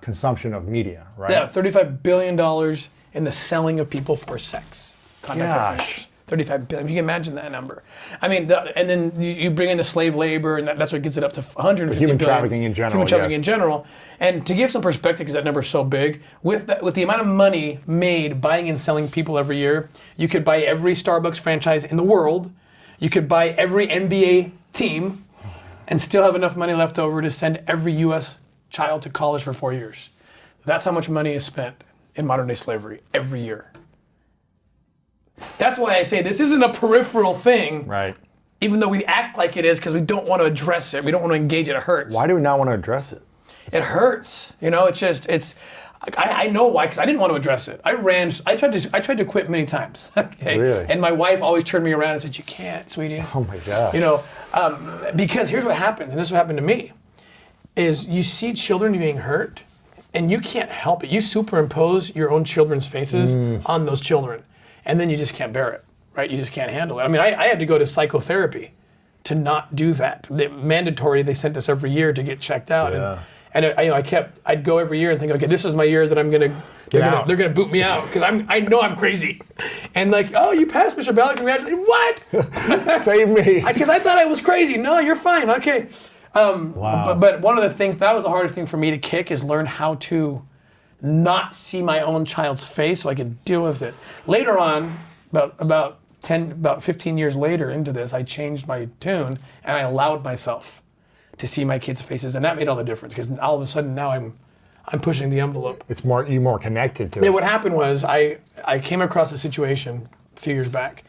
S1: Consumption of media, right?
S4: Yeah, $35 billion in the selling of people for sex.
S1: Gosh.
S4: 35 billion. If you can imagine that number. I mean, and then you bring in the slave labor, and that's what gets it up to 150
S1: human
S4: billion.
S1: Trafficking in general.
S4: Human trafficking in general. And to give some perspective, because that number is so big, with the amount of money made buying and selling people every year, you could buy every Starbucks franchise in the world, you could buy every NBA team, and still have enough money left over to send every U.S. child to college for 4 years. That's how much money is spent in modern day slavery every year. That's why I say this isn't a peripheral thing.
S1: Right.
S4: Even though we act like it is because we don't want to address it. We don't want to engage it. It hurts.
S1: Why do we not want to address it?
S4: It hurts. You know, I know why, because I didn't want to address it. I tried to quit many times. Okay?
S1: Really?
S4: And my wife always turned me around and said, you can't, sweetie.
S1: Oh my gosh.
S4: You know, because here's what happens, and this is what happened to me, is you see children being hurt, and you can't help it. You superimpose your own children's faces on those children, and then you just can't bear it, right? You just can't handle it. I mean, I had to go to psychotherapy to not do that. Mandatory, they sent us every year to get checked out.
S1: Yeah.
S4: And I'd go every year and think, okay, this is my year that they're gonna boot me out because I know I'm crazy. And like, oh, you passed, Mr. Ballard, congratulations. What?
S1: Save me.
S4: Because I thought I was crazy. No, you're fine. Okay.
S1: Wow.
S4: But one of the things, that was the hardest thing for me to kick, is learn how to not see my own child's face so I could deal with it. Later on, about 15 years later into this, I changed my tune and I allowed myself to see my kids' faces, and that made all the difference, because all of a sudden now I'm pushing the envelope.
S1: You're more connected to it.
S4: Yeah, what happened was I came across a situation a few years back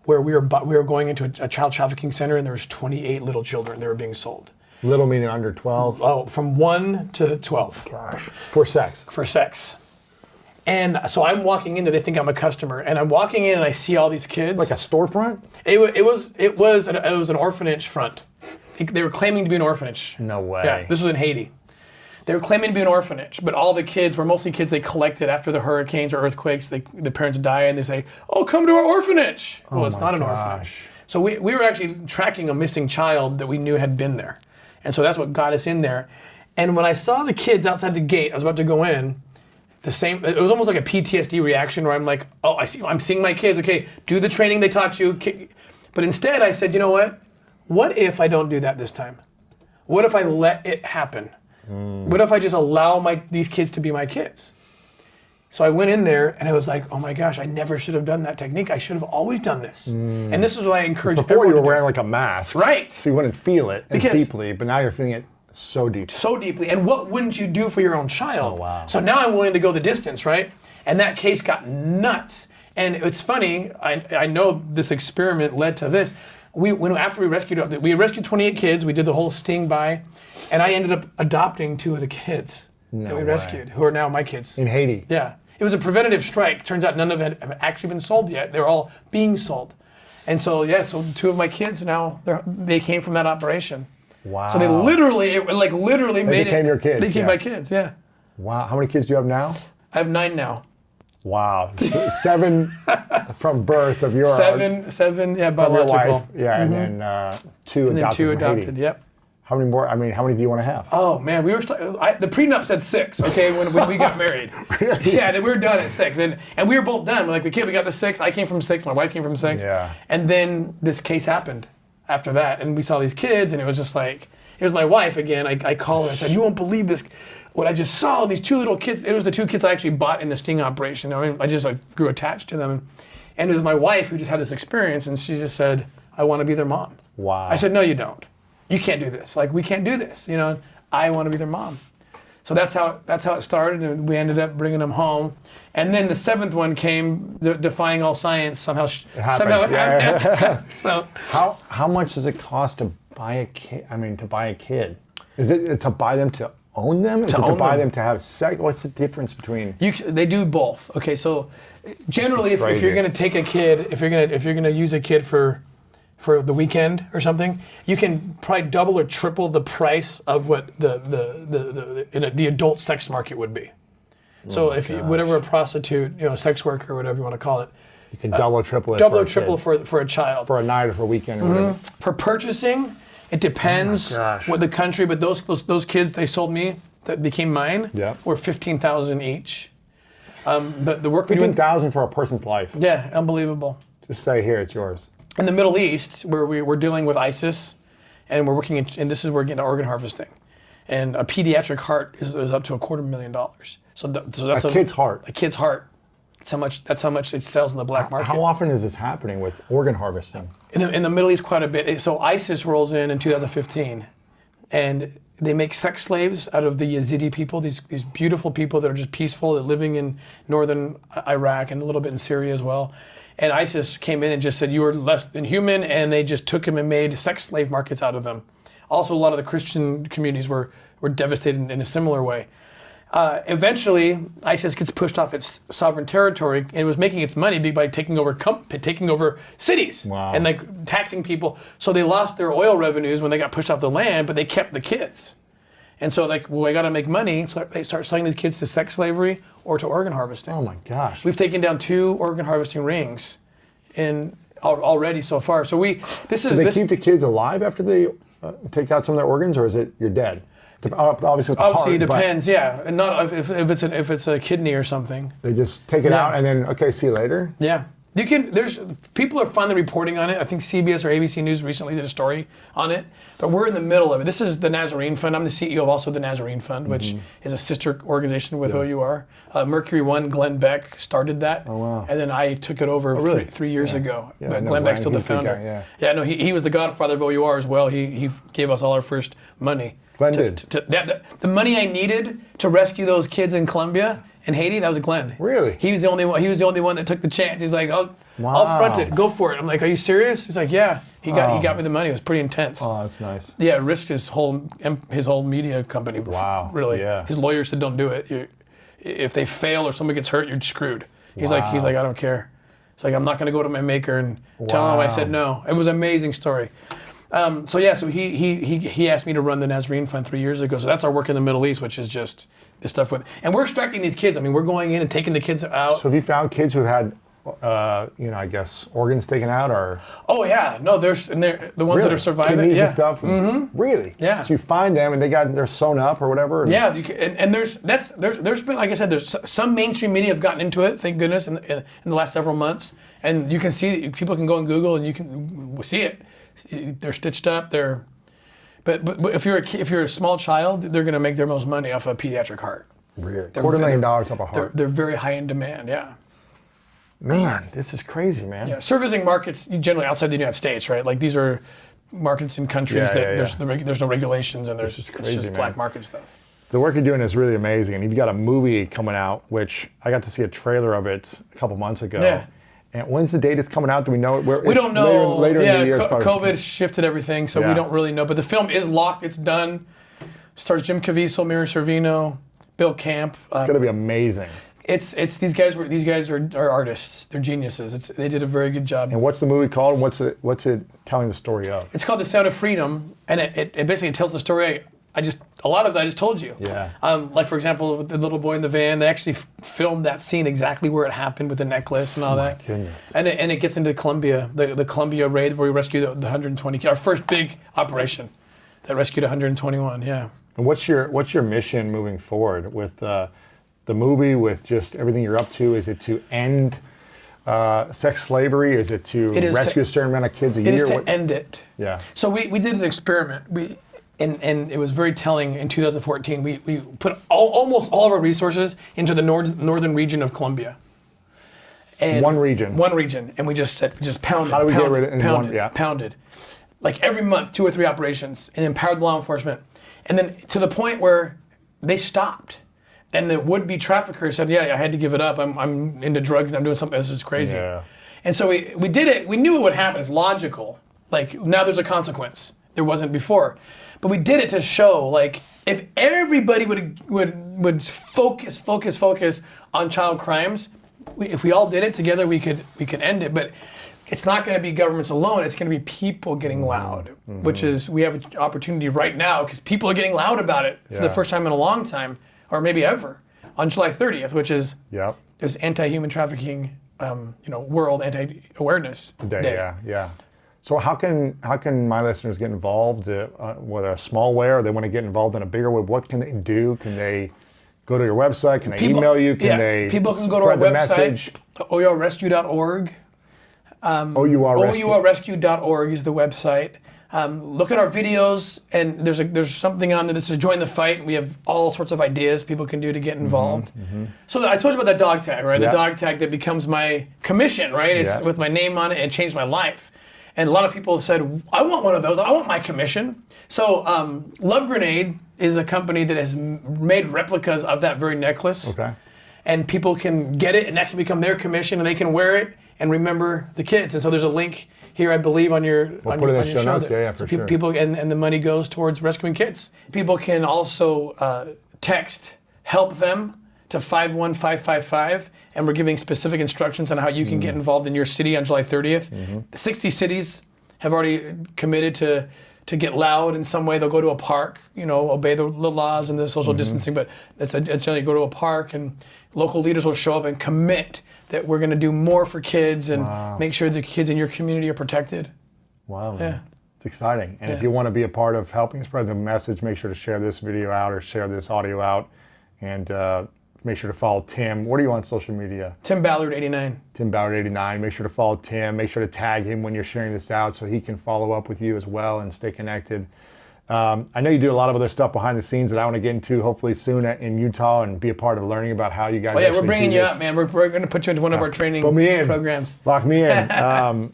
S4: where we were going into a child trafficking center, and there was 28 little children that were being sold.
S1: Little meaning under 12?
S4: Oh, from 1 to 12.
S1: Gosh. For sex? For
S4: sex. And so I'm walking in there, they think I'm a customer, and I'm walking in and I see all these kids.
S1: Like a storefront?
S4: It was an orphanage front. They were claiming to be an orphanage.
S1: No way.
S4: Yeah, this was in Haiti. They were claiming to be an orphanage, but all the kids were mostly kids they collected after the hurricanes or earthquakes. The parents die and they say, oh, come to our orphanage. Well, it's not an orphanage. So we were actually tracking a missing child that we knew had been there. And so that's what got us in there. And when I saw the kids outside the gate, I was about to go in. It was almost like a PTSD reaction where I'm like, oh, I'm seeing my kids. Okay, do the training they taught you. But instead, I said, you know what? What if I don't do that this time? What if I let it happen? What if I just allow these kids to be my kids? So I went in there and I was like, oh my gosh, I never should have done that technique. I should have always done this. And this is what I encourage
S1: Before
S4: everyone
S1: you were
S4: to do.
S1: wearing like a mask.
S4: Right.
S1: So you wouldn't feel it as
S4: Because-
S1: deeply, but now you're feeling it so deep.
S4: So deeply. And what wouldn't you do for your own child?
S1: Oh, wow.
S4: So now I'm willing to go the distance, right? And that case got nuts. And it's funny, I know this experiment led to this. After we rescued 28 kids, we did the whole sting by, and I ended up adopting 2 of the kids that we
S1: way.
S4: rescued, who are now my kids.
S1: In Haiti.
S4: Yeah. It was a preventative strike. Turns out none of it have actually been sold yet. They're all being sold. And so, so 2 of my kids now, they came from that operation.
S1: Wow.
S4: So they literally made
S1: became your kids,
S4: They became
S1: yeah.
S4: my kids, yeah.
S1: Wow. How many kids do you have now?
S4: I have 9 now.
S1: Wow. 7 from birth of your
S4: Seven,
S1: from your
S4: biological.
S1: wife. Yeah, and then 2
S4: And then
S1: adopted
S4: 2
S1: from
S4: adopted,
S1: Haiti.
S4: yep.
S1: How many more? I mean, how many do you want to have?
S4: Oh man, the prenup said 6. Okay, when we got married.
S1: Really?
S4: Yeah, we were done at 6, and we were both done. We're like, okay, we got to 6. I came from 6. My wife came from 6.
S1: Yeah.
S4: And then this case happened after that, and we saw these kids, and it was just like, here's my wife again. I called her. I said, you won't believe this. What I just saw, these 2 little kids. It was the 2 kids I actually bought in the sting operation. I mean, I just grew attached to them, and it was my wife who just had this experience, and she just said, I want to be their mom.
S1: Wow.
S4: I said, no, you don't. You can't do this. Like, we can't do this. I want to be their mom. So that's how it started, and we ended up bringing them home. And then the 7th one came, defying all science. Somehow it
S1: happened.
S4: happened. So
S1: How much does it cost to buy a kid? I mean, to buy a kid, is it to buy them to own them? Is it to
S4: own
S1: buy
S4: them.
S1: them to have sex? What's the difference between?
S4: they do both. Okay, so generally, if
S1: crazy.
S4: you're going to take a kid, if you're going to use a kid for the weekend or something, you can probably double or triple the price of what the adult sex market would be. So whatever a prostitute, sex worker, whatever you want to call it,
S1: You can double or triple it.
S4: double
S1: for
S4: or
S1: a
S4: triple
S1: kid.
S4: for a child.
S1: For a night or for a weekend or whatever.
S4: For purchasing, it depends
S1: gosh.
S4: what the country. But those kids they sold me that became mine
S1: Yeah.
S4: were $15,000 each. But the work we do,
S1: $15,000 for a person's life.
S4: yeah, unbelievable.
S1: Just say here, it's yours.
S4: In the Middle East, where we're dealing with ISIS, and we're working, and this is where we're getting organ harvesting, and a pediatric heart is up to $250,000. So that's
S1: A kid's heart.
S4: A kid's heart. That's how much it sells in the black market.
S1: How often is this happening with organ harvesting?
S4: In the Middle East, quite a bit. So ISIS rolls in 2015, and they make sex slaves out of the Yazidi people. These beautiful people that are just peaceful, that are living in northern Iraq and a little bit in Syria as well. And ISIS came in and just said, you are less than human, and they just took them and made sex slave markets out of them. Also, a lot of the Christian communities were devastated in a similar way. Eventually, ISIS gets pushed off its sovereign territory, and it was making its money by taking over cities
S1: Wow.
S4: and like taxing people. So they lost their oil revenues when they got pushed off the land, but they kept the kids. And so I got to make money, so they start selling these kids to sex slavery or to organ harvesting.
S1: Oh my gosh.
S4: We've taken down 2 organ harvesting rings already so far. So
S1: Do they keep the kids alive after they take out some of their organs, or is it you're dead? Obviously, with the
S4: obviously
S1: heart,
S4: it
S1: but
S4: depends, yeah. And not if it's a kidney or something.
S1: they just take it
S4: Yeah.
S1: out and then, okay, see you later?
S4: Yeah. People are finally reporting on it. I think CBS or ABC News recently did a story on it, but we're in the middle of it. This is the Nazarene Fund. I'm the CEO of also the Nazarene Fund, which is a sister organization with OUR. Mercury One, Glenn Beck started that.
S1: Oh, wow.
S4: And then I took it over
S1: really?
S4: three years ago.
S1: Yeah, I
S4: But
S1: know
S4: Glenn Beck's still the
S1: He's the
S4: founder.
S1: guy, yeah.
S4: No, he was the godfather of OUR as well. He gave us all our first money.
S1: Glenn did?
S4: The money I needed to rescue those kids in Colombia and Haiti, that was Glenn.
S1: Really?
S4: He was the only one. He was the only one that took the chance. He's like, I'll front it. Go for it. I'm like, are you serious? He's like, yeah. He got me the money. It was pretty intense.
S1: Oh, that's nice.
S4: Yeah, risked his whole media company.
S1: Wow.
S4: Really.
S1: Yeah.
S4: His lawyer said, don't do it. If they fail or someone gets hurt, you're screwed. He's like, I don't care. It's like, I'm not going to go to my maker and tell him I said no. It was an amazing story. So he asked me to run the Nazarene Fund 3 years ago. So that's our work in the Middle East, which is just this stuff and we're extracting these kids. I mean, we're going in and taking the kids out.
S1: So have you found kids who've had I guess organs taken out or
S4: Oh yeah, no, there's and they're the ones that are surviving.
S1: kidneys
S4: Yeah.
S1: and stuff. Really?
S4: Yeah.
S1: So you find them and they're sewn up or whatever.
S4: Yeah, and there's been, like I said, there's some mainstream media have gotten into it, thank goodness, in the last several months, and you can see, people can go on Google and you can see it. They're stitched up. But if you're a small child, they're going to make their most money off a pediatric heart.
S1: Really? $250,000 off a heart.
S4: They're very high in demand. Yeah.
S1: Man, this is crazy, man.
S4: Yeah. Servicing markets generally outside the United States, right? Like these are markets in countries there's no regulations and there's
S1: This is crazy,
S4: it's just
S1: man.
S4: black market stuff.
S1: The work you're doing is really amazing, and you've got a movie coming out, which I got to see a trailer of it a couple months ago.
S4: Yeah.
S1: And when's the date it's coming out? Do we know it?
S4: We don't know.
S1: Later in the year.
S4: COVID shifted everything, so we don't really know. But the film is locked. It's done. Stars Jim Caviezel, Mira Sorvino, Bill Camp.
S1: It's going to be amazing.
S4: It's these guys are artists. They're geniuses. They did a very good job.
S1: And what's the movie called? And what's it telling the story of?
S4: It's called The Sound of Freedom, and it basically tells the story. A lot of it I just told you.
S1: Yeah.
S4: Like for example, with the little boy in the van, they actually filmed that scene exactly where it happened with the necklace and all that.
S1: Goodness.
S4: And it gets into Colombia, the Colombia raid where we rescued the 120 kids. Our first big operation that rescued 121. Yeah.
S1: And what's your mission moving forward with the movie, with just everything you're up to? Is it to end sex slavery? Is it to rescue a certain amount of kids a year?
S4: It is to end it.
S1: Yeah.
S4: So we did an experiment. And it was very telling in 2014. We put almost all of our resources into the northern region of Colombia. And
S1: one region.
S4: One region. And we just pounded.
S1: How do we get rid of it?
S4: Pounded. Like every month, 2 or 3 operations, and empowered law enforcement. And then to the point where they stopped. And the would-be trafficker said, yeah, I had to give it up. I'm into drugs and I'm doing something. This is crazy. Yeah. And so we did it. We knew it would happen. It's logical. Like now there's a consequence. There wasn't before. But we did it to show, like, if everybody would focus on child crimes, if we all did it together, we could end it. But it's not going to be governments alone. It's going to be people getting loud, which is, we have an opportunity right now because people are getting loud about it for the first time in a long time, or maybe ever, on July 30th, which is there's Anti-Human Trafficking, World Anti-Awareness Day.
S1: Yeah. So how can my listeners get involved, whether a small way or they want to get involved in a bigger way? What can they do? Can they go to your website? Can they email you?
S4: People can go to our website, ourrescue.org. OURrescue.org is the website. Look at our videos, and there's something on there that says join the fight. We have all sorts of ideas people can do to get involved. So I told you about that dog tag, right? The dog tag that becomes my commission, right? It's with my name on it, and it changed my life. And a lot of people have said, I want one of those. I want my commission. So Love Grenade is a company that has made replicas of that very necklace.
S1: Okay.
S4: And people can get it, and that can become their commission, and they can wear it and remember the kids. And so there's a link here, I believe, on your
S1: We'll put it in the show notes.
S4: Yeah,
S1: for sure.
S4: People, and the money goes towards rescuing kids. People can also text help them to 51555, and we're giving specific instructions on how you can get involved in your city on July 30th. 60 cities have already committed to get loud in some way. They'll go to a park, obey the laws and the social distancing, but it's generally go to a park, and local leaders will show up and commit that we're going to do more for kids and make sure the kids in your community are protected.
S1: Wow.
S4: Yeah.
S1: It's exciting. And if you want to be a part of helping spread the message, make sure to share this video out or share this audio out, and make sure to follow Tim. What are you on social media?
S4: Tim Ballard 89.
S1: Tim Ballard 89. Make sure to follow Tim. Make sure to tag him when you're sharing this out so he can follow up with you as well and stay connected. I know you do a lot of other stuff behind the scenes that I want to get into hopefully soon in Utah and be a part of learning about how you guys actually do this.
S4: We're bringing you up, man. We're going to put you into one of our training programs.
S1: Lock me in.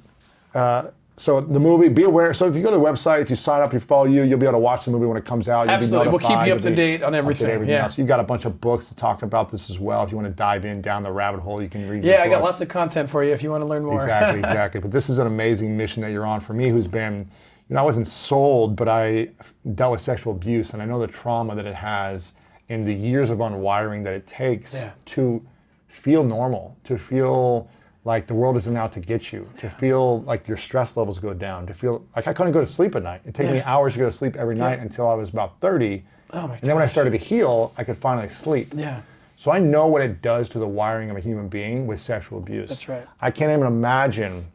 S1: So the movie, be aware. So if you go to the website, if you sign up, you follow you'll be able to watch the movie when it comes out.
S4: Absolutely. We'll keep you up to date on everything.
S1: Else. You've got a bunch of books to talk about this as well. If you want to dive down the rabbit hole, you can read the books.
S4: I got lots of content for you if you want to learn more.
S1: Exactly. But this is an amazing mission that you're on. For me, who's been, I wasn't sold, but I dealt with sexual abuse, and I know the trauma that it has and the years of unwiring that it takes to feel normal, to feel like the world isn't out to get you, to feel like your stress levels go down, to feel like I couldn't go to sleep at night. It took me hours to go to sleep every night until I was about 30.
S4: Oh my
S1: and then when I started to heal, I could finally sleep.
S4: Yeah.
S1: So I know what it does to the wiring of a human being with sexual abuse.
S4: That's right.
S1: I can't even imagine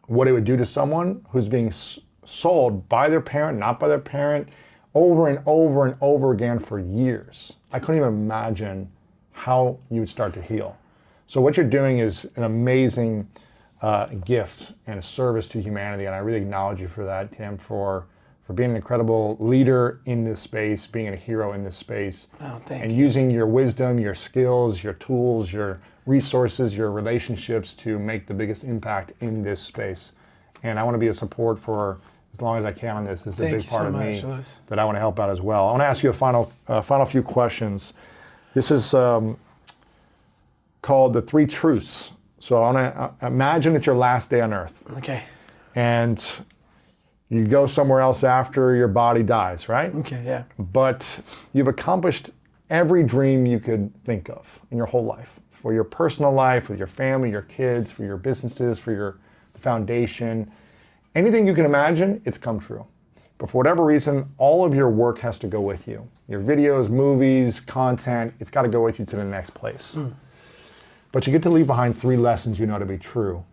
S1: what it would do to someone who's being sold by their parent, not by their parent, over and over and over again for years. I couldn't even imagine how you would start to heal. So what you're doing is an amazing gift and a service to humanity, and I really acknowledge you for that, Tim, for being an incredible leader in this space, being a hero in this space, and using your wisdom, your skills, your tools, your resources, your relationships to make the biggest impact in this space. And I want to be a support for as long as I can on this. This is a big part of me that I want to help out as well. I want to ask you a final few questions. This is called the 3 truths. So I want to imagine it's your last day on Earth.
S4: Okay.
S1: And you go somewhere else after your body dies, right?
S4: Okay, yeah.
S1: But you've accomplished every dream you could think of in your whole life, for your personal life, with your family, your kids, for your businesses, for your foundation. Anything you can imagine, it's come true. But for whatever reason, all of your work has to go with you. Your videos, movies, content, it's got to go with you to the next place. But you get to leave behind 3 lessons you know to be true.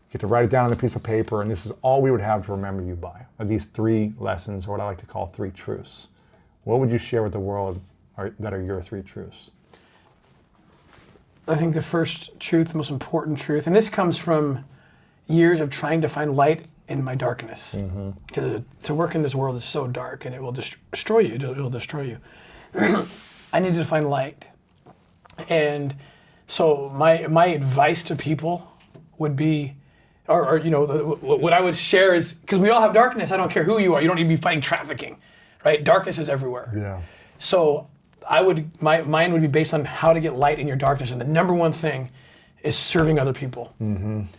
S1: You get to write it down on a piece of paper, and this is all we would have to remember you by. These 3 lessons, or what I like to call 3 truths. What would you share with the world that are your 3 truths?
S4: I think the first truth, the most important truth, and this comes from years of trying to find light in my darkness. Because to work in this world is so dark, and it will destroy you. It will destroy you. I needed to find light. And so my advice to people would be, or you know, what I would share is, because we all have darkness. I don't care who you are. You don't need to be fighting trafficking, right? Darkness is everywhere.
S1: Yeah.
S4: So mine would be based on how to get light in your darkness. And the number one thing is serving other people.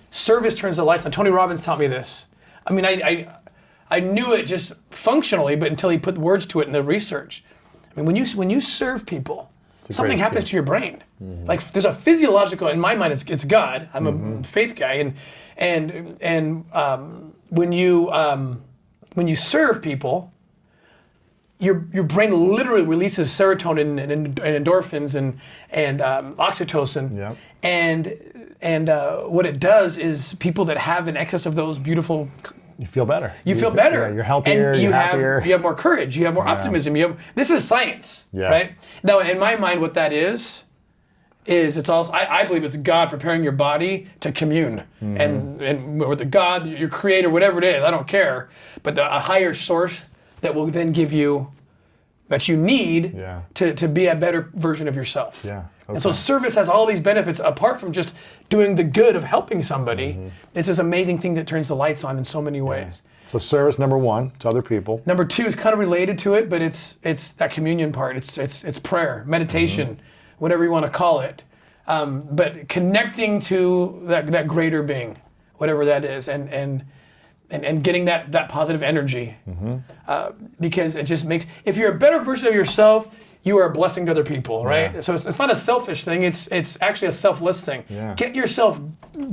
S4: Service turns the lights on. Tony Robbins taught me this. I mean, I knew it just functionally, but until he put words to it in the research. I mean, when you serve people, something happens to your brain. Like there's a physiological, in my mind, it's God. I'm a faith guy, and when you serve people, your brain literally releases serotonin and endorphins and oxytocin.
S1: Yep.
S4: And what it does is people that have an excess of those beautiful,
S1: You feel better.
S4: you feel better.
S1: Yeah, you're healthier,
S4: and
S1: you're happier.
S4: You have more courage. You have more optimism. This is science, right? Now, in my mind, what that is it's also, I believe it's God preparing your body to commune. And with the God, your creator, whatever it is, I don't care. But a higher source that will then give you, that you need to be a better version of yourself.
S1: Yeah. Okay.
S4: And so service has all these benefits apart from just doing the good of helping somebody. It's this amazing thing that turns the lights on in so many ways.
S1: So service, number 1, to other people.
S4: Number 2 is kind of related to it, but it's that communion part. It's prayer, meditation, whatever you want to call it. But connecting to that greater being, whatever that is, and getting that positive energy. Because it just makes, if you're a better version of yourself, you are a blessing to other people, right?
S1: Yeah.
S4: So it's not a selfish thing, it's actually a selfless thing.
S1: Yeah.
S4: Get yourself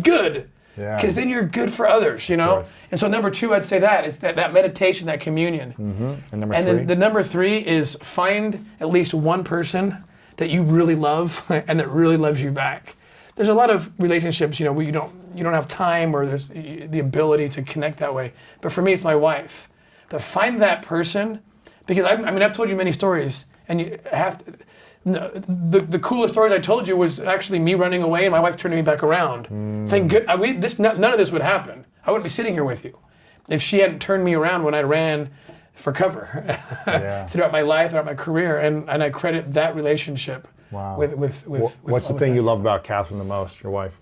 S4: good, because then you're good for others, you know? And so number 2, I'd say it's that meditation, that communion.
S1: And number 3?
S4: And then the number 3 is find at least one person that you really love and that really loves you back. There's a lot of relationships, where you don't have time or there's the ability to connect that way. But for me, it's my wife. But find that person, because I've told you many stories, and you have to, the coolest stories I told you was actually me running away and my wife turning me back around. Thank goodness, none of this would happen. I wouldn't be sitting here with you if she hadn't turned me around when I ran for cover throughout my life, throughout my career, and I credit that relationship.
S1: Wow.
S4: With
S1: what's the thing you love about Catherine the most, your wife?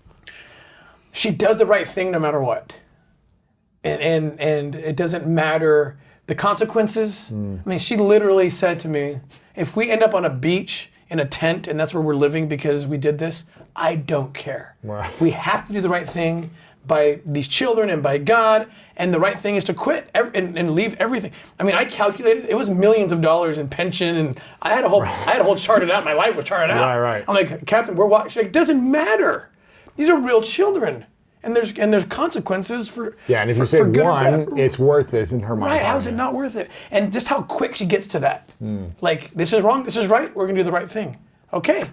S4: She does the right thing no matter what, and it doesn't matter the consequences. I mean, she literally said to me, if we end up on a beach in a tent and that's where we're living because we did this, I don't care.
S1: Wow.
S4: We have to do the right thing by these children and by God, and the right thing is to quit and leave everything. I mean, I calculated, it was millions of dollars in pension, and I had a whole charted out, my life was charted out.
S1: Right.
S4: I'm like, Catherine, we're watching. She's like, it doesn't matter. These are real children. And there's consequences for
S1: and if you say one, it's worth it in her mind.
S4: Right, how is it not worth it? And just how quick she gets to that. Like, this is wrong, this is right, we're gonna do the right thing. Okay.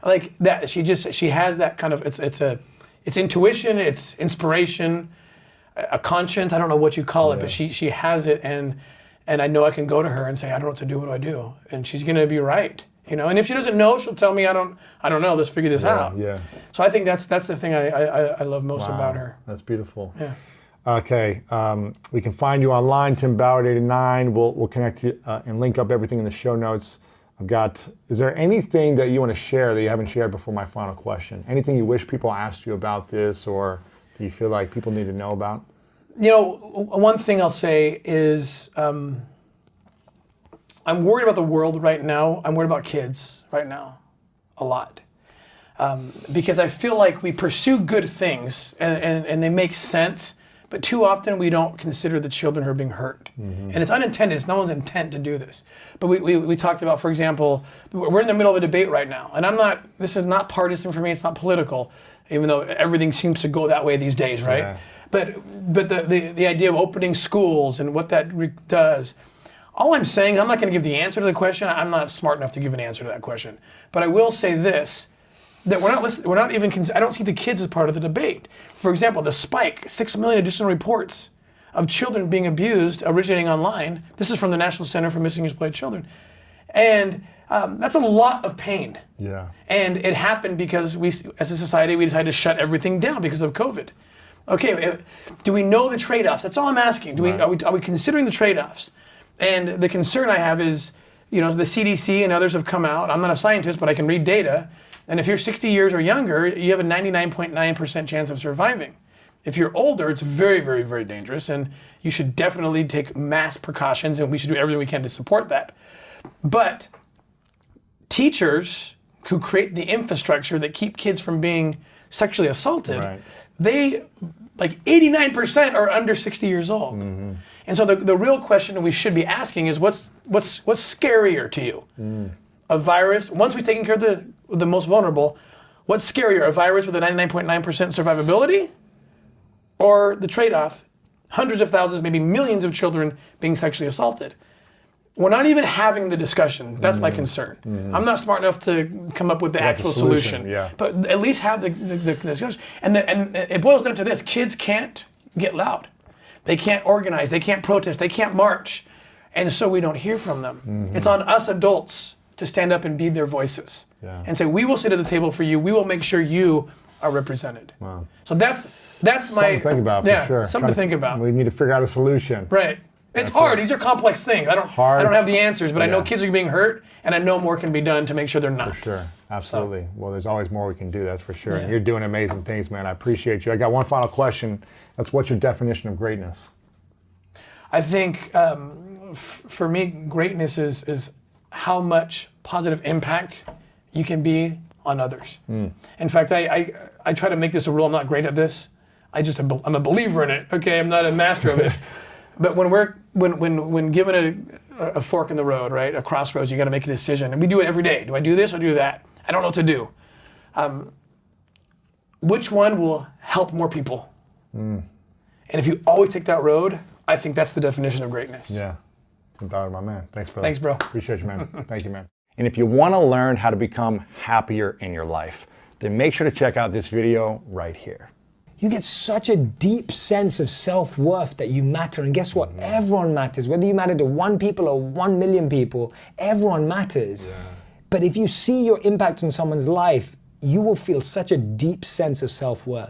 S4: like that. She has that kind of, it's intuition, it's inspiration, a conscience. I don't know what you call it, but she has it, and I know I can go to her and say, I don't know what to do. What do I do? And she's gonna be right. You know, and if she doesn't know, she'll tell me, I don't know. Let's figure this out.
S1: Yeah.
S4: So I think that's the thing I love most about her.
S1: That's beautiful.
S4: Yeah.
S1: Okay, we can find you online, Tim Ballard 89. We'll connect you and link up everything in the show notes. Is there anything that you want to share that you haven't shared before my final question? Anything you wish people asked you about this, or do you feel like people need to know about?
S4: You know, one thing I'll say is I'm worried about the world right now. I'm worried about kids right now a lot. Because I feel like we pursue good things and they make sense, but too often we don't consider the children who are being hurt. And it's unintended, it's no one's intent to do this. But we talked about, for example, we're in the middle of a debate right now, and this is not partisan for me, it's not political, even though everything seems to go that way these days, right? Yeah. But the idea of opening schools and what that does, all I'm saying, I'm not going to give the answer to the question. I'm not smart enough to give an answer to that question. But I will say this, that we're not even, I don't see the kids as part of the debate. For example, the spike, 6 million additional reports of children being abused originating online. This is from the National Center for Missing and Exploited Children. And that's a lot of pain. Yeah. And it happened because we, as a society, we decided to shut everything down because of COVID. Okay, do we know the trade-offs? That's all I'm asking. Are we considering the trade-offs? And the concern I have is, you know, the CDC and others have come out. I'm not a scientist, but I can read data. And if you're 60 years or younger, you have a 99.9% chance of surviving. If you're older, it's very, very, very dangerous, and you should definitely take mass precautions, and we should do everything we can to support that. But teachers who create the infrastructure that keep kids from being sexually assaulted, they, like 89% are under 60 years old. And so the real question we should be asking is, what's scarier to you? A virus, once we've taken care of the most vulnerable, what's scarier, a virus with a 99.9% survivability, or the trade-off, hundreds of thousands, maybe millions of children being sexually assaulted? We're not even having the discussion. That's my concern. I'm not smart enough to come up with the actual solution. But at least have the discussion. And it boils down to this: kids can't get loud. They can't organize. They can't protest. They can't march. And so we don't hear from them. It's on us adults to stand up and be their voices. And say, we will sit at the table for you. We will make sure you are represented. Wow. So that's
S1: something to think about, for sure.
S4: Something to think about.
S1: We need to figure out a solution.
S4: Right. It's hard. These are complex things. I don't have the answers, but I know kids are being hurt, and I know more can be done to make sure they're not.
S1: For sure. Absolutely. Well, there's always more we can do, that's for sure. And you're doing amazing things, man. I appreciate you. I got one final question. That's, what's your definition of greatness? I think, for me, greatness is how much positive impact you can be on others. In fact, I try to make this a rule. I'm not great at this. I'm a believer in it. Okay, I'm not a master of it. But when given a fork in the road, right, a crossroads, you got to make a decision, and we do it every day. Do I do this or do that? I don't know what to do. Which one will help more people? And if you always take that road, I think that's the definition of greatness. Yeah, Tim Ballard, my man. Thanks, brother. Thanks, bro. Appreciate you, man. Thank you, man. And if you want to learn how to become happier in your life, then make sure to check out this video right here.
S5: You get such a deep sense of self-worth that you matter. And guess what? Everyone matters. Whether you matter to 1 people or 1 million people, everyone matters. But if you see your impact on someone's life, you will feel such a deep sense of self-worth.